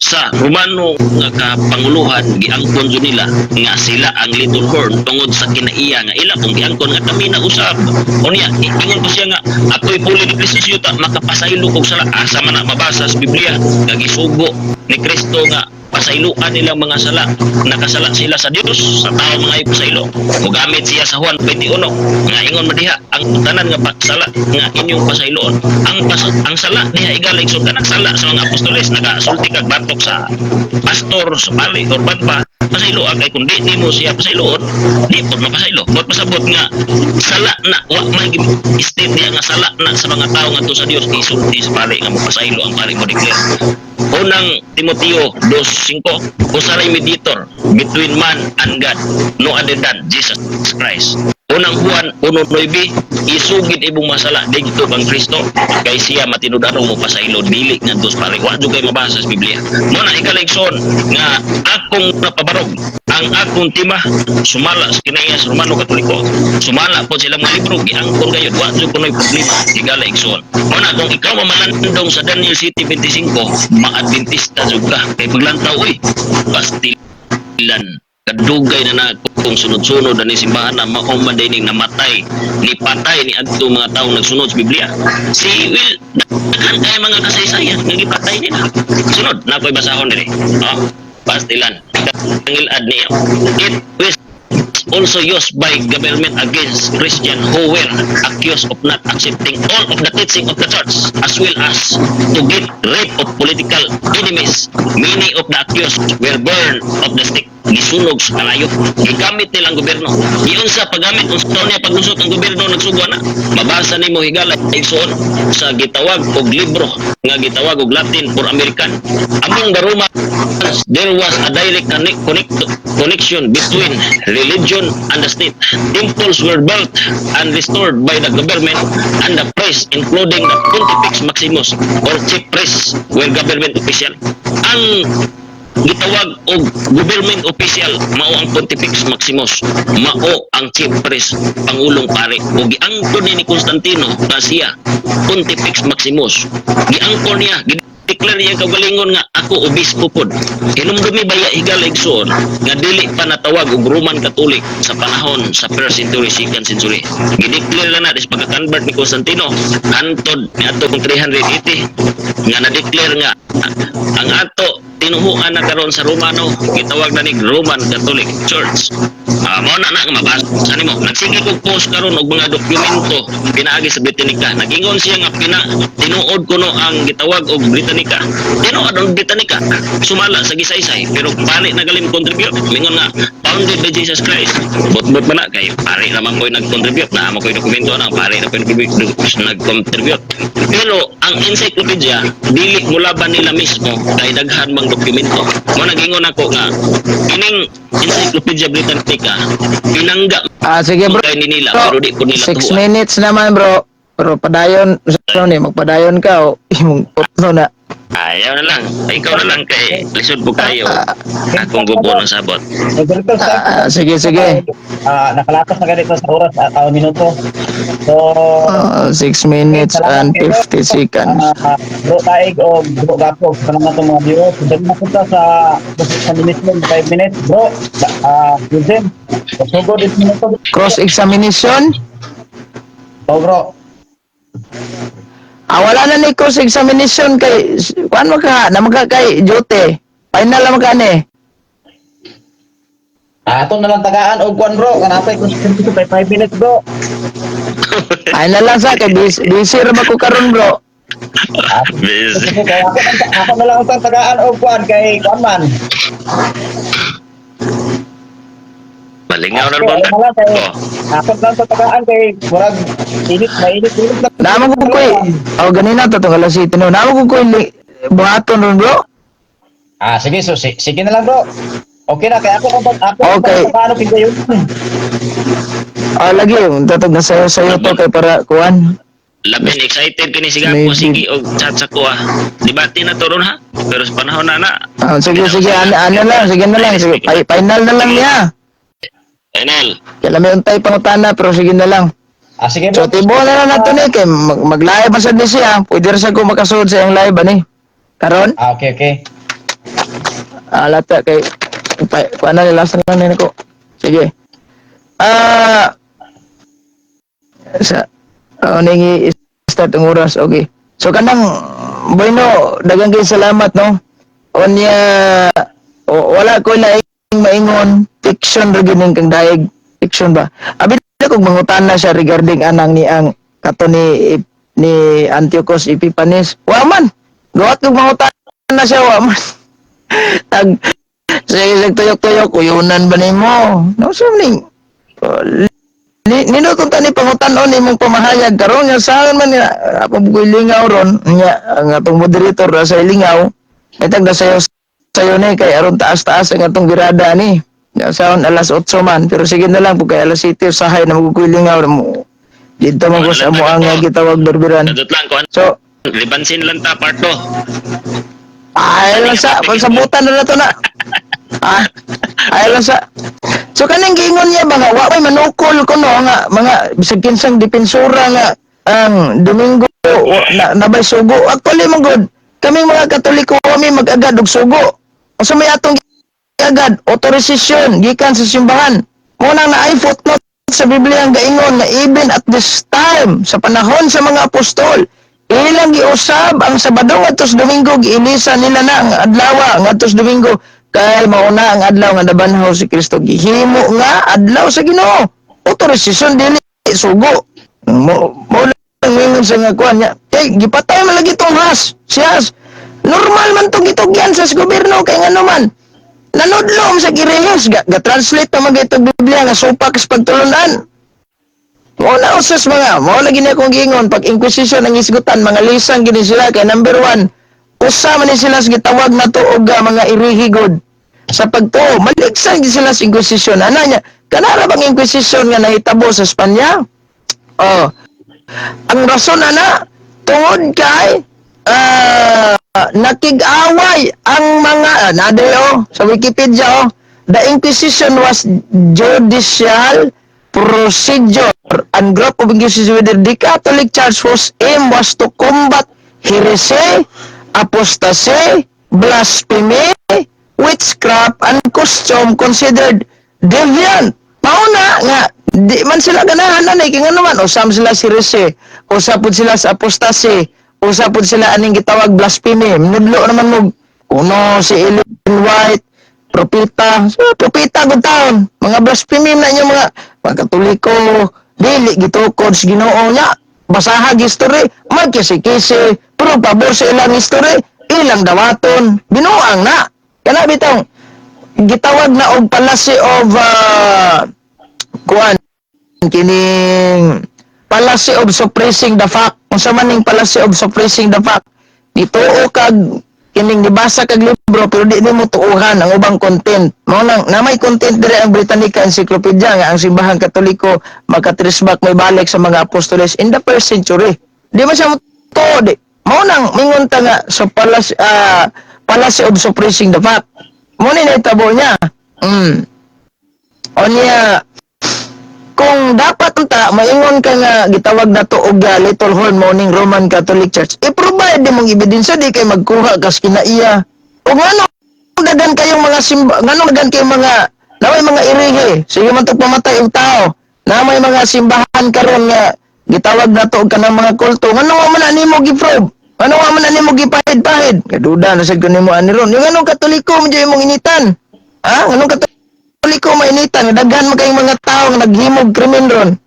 sa Romano nga kapanguluhan giangkon jud nila nga sila ang Little Horn tungod sa kinaiya nga ila kung giangkon nga kami na usab unya ingon pa siya nga ako'y puli ni Kristo yuta makapasaylo og sala asa man na mabasa sa Biblia nga gisugo ni Kristo nga pasayloan nilang mga sala nakasala sila sa Dios sa tao mga ipasaylo mogamit siya sa Juan 21 nga ingon madiha ang tanan nga pasala nga inyong pasayloon ang sala diha igalig so kanang sala sa mga apostoles nagasulti kag batok sa pastor sa pali or badba pasaylo kay kun di mo siya pasayloon di po mapasaylo but pasabot nga sala na wa man state niya nga sala na sa mga tao ngadto sa Dios isulti sa pare nga mo pasaylo ang pare mo declare. Unang Timoteo 2:5 usaray mediator between man and God no other than Jesus Christ. Unang Juan 1:9 isugid ibong masala dito kang Kristo kay siya matinud-ano mo pasaylo dili ngadto sa pare wa jud kay mabasa sa Biblia. Mo na ikaligson nga akong napabarog ang akong tima sumala sa kinaya sa Romano Katoliko sumala po sila mga libro giangkon kayo wa jud kunoy problema igala igsoon. Mo na kung ikaw mamalandong sa Daniel City 25 ma-adventista jud ka kay paglantaw oy pastilan kadugay na kung sunod-sunod na ni simbahan na maoman dining namatay ni patay ni adto mga taong nagsunod sa Biblia. Si Will daghan kay mga kasaysayan nga gipatay nila. Sunod na ko'y basahon diri. Oh, pastilan. Tangilad niya. It was also used by government against Christian who were accused of not accepting all of the teaching of the church as well as to get rid of political enemies. Many of the accused were burned of the stake gisunog sa kalayo gigamit nilang gobyerno iyon sa paggamit unsa niya paglusot ang gobyerno nagsugwa na mabasa nimo higala igsoon sa gitawag og libro nga gitawag og Latin for American among the Romans there was a direct connection between religion and the state. Temples were built and restored by the government and the priests including the Pontifex Maximus or chief priests were government official. Ang gitawag og government official mao ang Pontifex Maximus mao ang chief priest pangulong pare ug giangkon ni Constantino na siya Pontifex Maximus giangkon niya declare niya kaugalingon nga ako obispo pod hinumdumi baya higala igsoon nga dili pa natawag og Roman Catholic sa panahon sa 1st century 2nd century gideclare na dis pagka-convert ni Constantino antod ni ato 380 nga na-declare nga ang ato tinuhuan na karon sa Romano gitawag na ni Roman Catholic Church. Mao na nga mabasa nimo nagsige kog post karon og mga dokumento pinaagi sa Britannica nagingon siya nga tinuod kuno ang gitawag og Britannica tinuod ang Britannica sumala sa gisaysay pero pare nagalim contribute mingon nga founded by Jesus Christ but bala kay pare naman ko'y nag-contribute na mo ko'y dokumento na pare na nag-contribute pero ang encyclopedia dili mula ba nila mismo kay daghan mang dokumento mo nagingon ako nga ining Encyclopedia Britannica pinangga Sige bro. kay ni nila pero di po nila 6 minutes naman bro. Pero padayon, ano ni magpadayon ka o imong utno na. ayaw na lang ikaw na lang kay lisod po kayo akong gubo ng sabot. Sige. Nakalakas na ganito sa oras at minuto. So, 6 minutes and 50 seconds. bro taig o bro gapo sa mga itong mga viewers. Dali na punta sa minutes 5 minutes. Bro, Eugene, pasugod 10 minuto. Cross-examination? Oh bro. Wala na ni cross-examination kay kuan mo ka na kay duty. Final na magani. Ato na lang tagaan og kuan bro. Kanapay kung 5 minutes bro. Final lang sa kay busy ra ba ko karon bro. Busy. Kaya ako na lang ang tagaan og kuan kay kuan man. Malingaw na ba? Ako lang sa tagaan kay murag mainit na. Namo ko koy. Ganina to tong alas 7 no. Namo ko koy buhaton ron bro. Sige sige na lang bro. Okay na kaya ako Okay. paano pindayon? Lagi tatog na sayo to kay para kuan. Labing excited kini siga ko sige og chat sa ko debate na to ron ha pero sa panahon na Sige ano lang sige na lang sige final na lang niya. Enel Kaya may untay pangutana pero sige na lang. Sige So bro. tibo na lang nato ni kay mag-live man sad ni siya. Pwede ra sa ko makasud sa iyang live ani. Karon? Okay. Lata kay paano nila sa lang nako. Sige. Sa ningi start ang oras. Okay. So kanang bueno daghang kay salamat no. Onya wala ko na maingon fiction ra gining kang daig fiction ba. Abi kog mangutana siya regarding anang ni ang kato ni Antiochus Epiphanes. Wa man. Gawat kog mangutana siya wa man. Sige, tuyok-tuyok, uyunan ba nimo? No, so, Ninutong tani pangutanon ni mong pamahayag karon nga saan man niya ako bugoy lingaw ron nya ang atong moderator na sa lingaw itag na sayo ni kay aron taas-taas ang atong birada ni nya saon alas 8 man pero sige na lang pag kay alas 7 usahay na magugoy lingaw mo dito man ko sa amo ang gitawag berbiran Nadot lang ko. so Libansin lang ta part 2. ay lang sa pagsabutan na to na ah ay lang sa so kaning giingon niya mga wa may manukol ko no nga mga bisag kinsang depensura nga ang Domingo nabay sugo actually man good kaming mga Katoliko kami mag-agad og sugo so may atong agad authorization gikan sa simbahan mo nang naay footnote sa Biblia ang gaingon na even at this time sa panahon sa mga apostol ilang giusab ang Sabado ngadto sa Domingo giinisa nila na ang adlaw ngadto sa Domingo kay mauna ang adlaw nga nabanhaw si Kristo gihimo nga adlaw sa Ginoo authorization dili sugo mo lang mingon sa nga kuan niya kay gipatay man lagi tong has siyas normal man tong gitugyan sa gobyerno kay ngano man nanudlom sa girehos ga-translate pa mag itong Biblia nga supak sa pagtulunan mo na usas mga mo lagi na akong giingon pag inquisition ang isgutan mga lisang gini sila kay number 1 usa man ni sila sa gitawag na tuog mga irihigod sa pagtuo maligsan gid sila sa inquisition ana nya kanara bang inquisition nga nahitabo sa Espanya oh ang rason ana tungod kay nakig-away ang mga nadayo sa Wikipedia the inquisition was judicial procedure and group of inquisition whether the Catholic Church whose aim was to combat heresy apostasy, blasphemy, witchcraft, and custom considered deviant. Mauna nga, di man sila ganahan na kaya nga naman, usam sila si heresy, usapod sila sa apostasy, usapod sila aning gitawag blasphemy, minudlo naman mo, kuno si Ellen White, propeta, propeta good taon, mga blasphemy na niya mga Katoliko, dili gitukod sa Ginoo niya, basahag history, magkisi-kisi, pero pabor sa ilang history, ilang dawaton, binuang na. Kana bitong, gitawag na og policy of, kuan, kining, policy of suppressing the fact. Kung sa maning policy of suppressing the fact, dito o kag, kining nibasa kag libro, pero di mo tuuhan ang ubang content. Na may content dire ang Britannica Encyclopedia nga ang simbahang Katoliko makatrisbak may balik sa mga apostoles in the first century. Di man siya to di. Mao nang mingon ta nga sa policy of suppressing the fact. Mo ni nahitabo niya. O niya kung dapat unta maingon ka nga gitawag na to og Little Horn Morning Roman Catholic Church i-provide mong ebidensya di kay magkuha kas kinaiya ug ngano dagan kayong mga ngano dagan kayong mga naway mga irihe sige man to pamatay og tao na may mga simbahan karon nga gitawag na to og kanang mga kulto ngano man nimo gi-prove ngano man nimo gipahid-pahid kaduda na sad ko nimo ani ron yung ngano Katoliko mo jay mong initan ngano Katoliko mainitan, daghan man kayong mga tao nga naghimog krimen ron.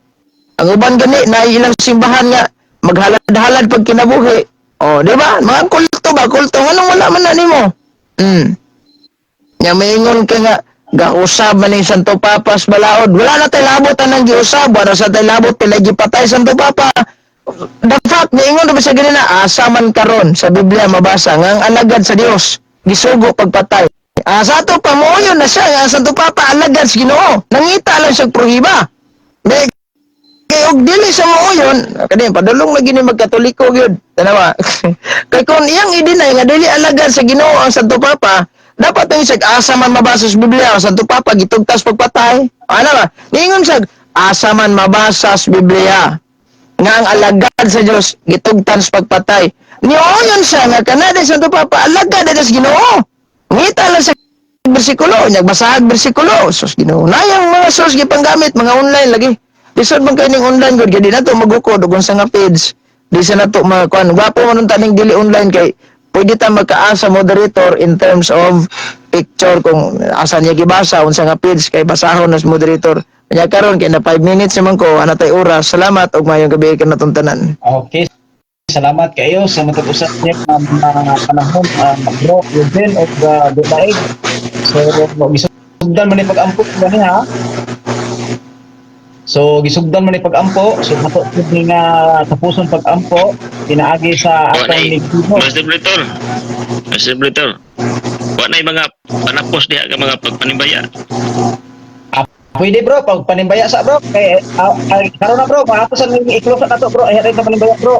Ang uban gani na ilang simbahan nga maghalad-halad pag kinabuhi. Oh, di ba? Mga kulto ba? Kulto anong wala man na nimo? Nya maingon ka nga gausab man ni Santo Papa sa balaod. Wala na tay labot anang giusab, wala sa tay labot pila gipatay Santo Papa. The fact maingon ba sa ganina asa man karon sa Biblia mabasa nga ang alagad sa Dios gisugo pagpatay. Sa ato pamuyon na siya nga Santo Papa alagad sa Ginoo. Nangita lang siya prohiba. Kay og dili sa muuyon, kani padulong lagi ni magkatoliko gyud. Tanawa. Kay kun iyang idinay nga dili alagad sa Ginoo ang Santo Papa, dapat ang isag asa man mabasa sa Biblia ang Santo Papa gitugtas pagpatay. Ano ba? Ningon siya asa man mabasa sa Biblia nga ang alagad sa Dios gitugtas pagpatay. Niuyon siya nga kanada Santo Papa alagad sa Ginoo. Ngita lang sa bersikulo, nagbasahag bersikulo. Sus, ginunayang mga source gipanggamit, mga online lagi. Lisod man kayo ning online good, kaya di na to magukod, kung sa nga page. Di sa na to, mga kuan. Gwapo man taning dili online kay pwede ta magkaasa moderator in terms of picture kung asa niya gibasa, unsa nga page kay basahon na moderator. Kanya karon kay na 5 minutes naman ko, ana tay oras. Salamat og mayong gabi ka natong tanan. Okay. Salamat kayo sa matag-usap niya ng mga panahon, bro, Eugene of the Daig. So, gisugdan man ni pag-ampo gani ha. So, gisugdan man ni pag-ampo. So, mato pud ni nga tapuson pag-ampo pinaagi sa Wa na atong ligdino. Master Blitor. Master Blitor. Wa na mga panapos diha ka mga pagpanimbaya. Pwede bro, pag panimbaya sa bro. Karon na bro, maatos ang i-close na to bro. Ay, sa panimbaya bro.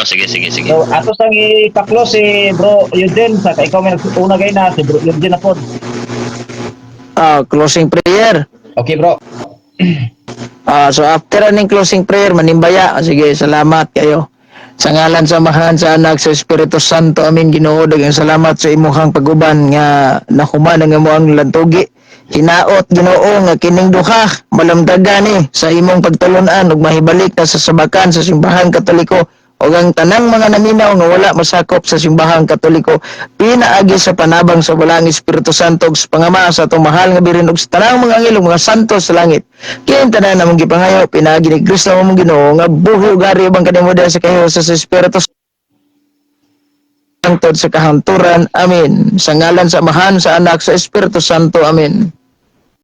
Sige, sige, sige. So, atos ang i-close si bro Eugene. Sa ikaw may una gay na, si bro Eugene na po. Closing prayer. Okay bro. So after aning closing prayer, manimbaya. Sige, salamat kayo. Sa ngalan sa Amahan, sa Anak, sa Espiritu Santo, amin Ginoo, daghang salamat sa imuhang paguban nga nahuman ang imuhang lantugi. Hinaot Ginoo nga kining duha malamdagan ni sa imong pagtulon-an ug mahibalik na sa sabakan sa simbahan Katoliko ug ang tanang mga naminaw nga wala masakop sa simbahan Katoliko pinaagi sa panabang sa walang Espiritu Santo ug sa pangama sa atong mahal nga birin ug sa tanang mga angel ug mga santo sa langit. Kini tanan namong gipangayo pinaagi ni Kristo among Ginoo nga buhi ug ari ubang kadimoda sa kayo sa Espiritu Santo sa kahanturan. Amen. Sa ngalan sa Amahan, sa Anak, sa Espiritu Santo. Amen.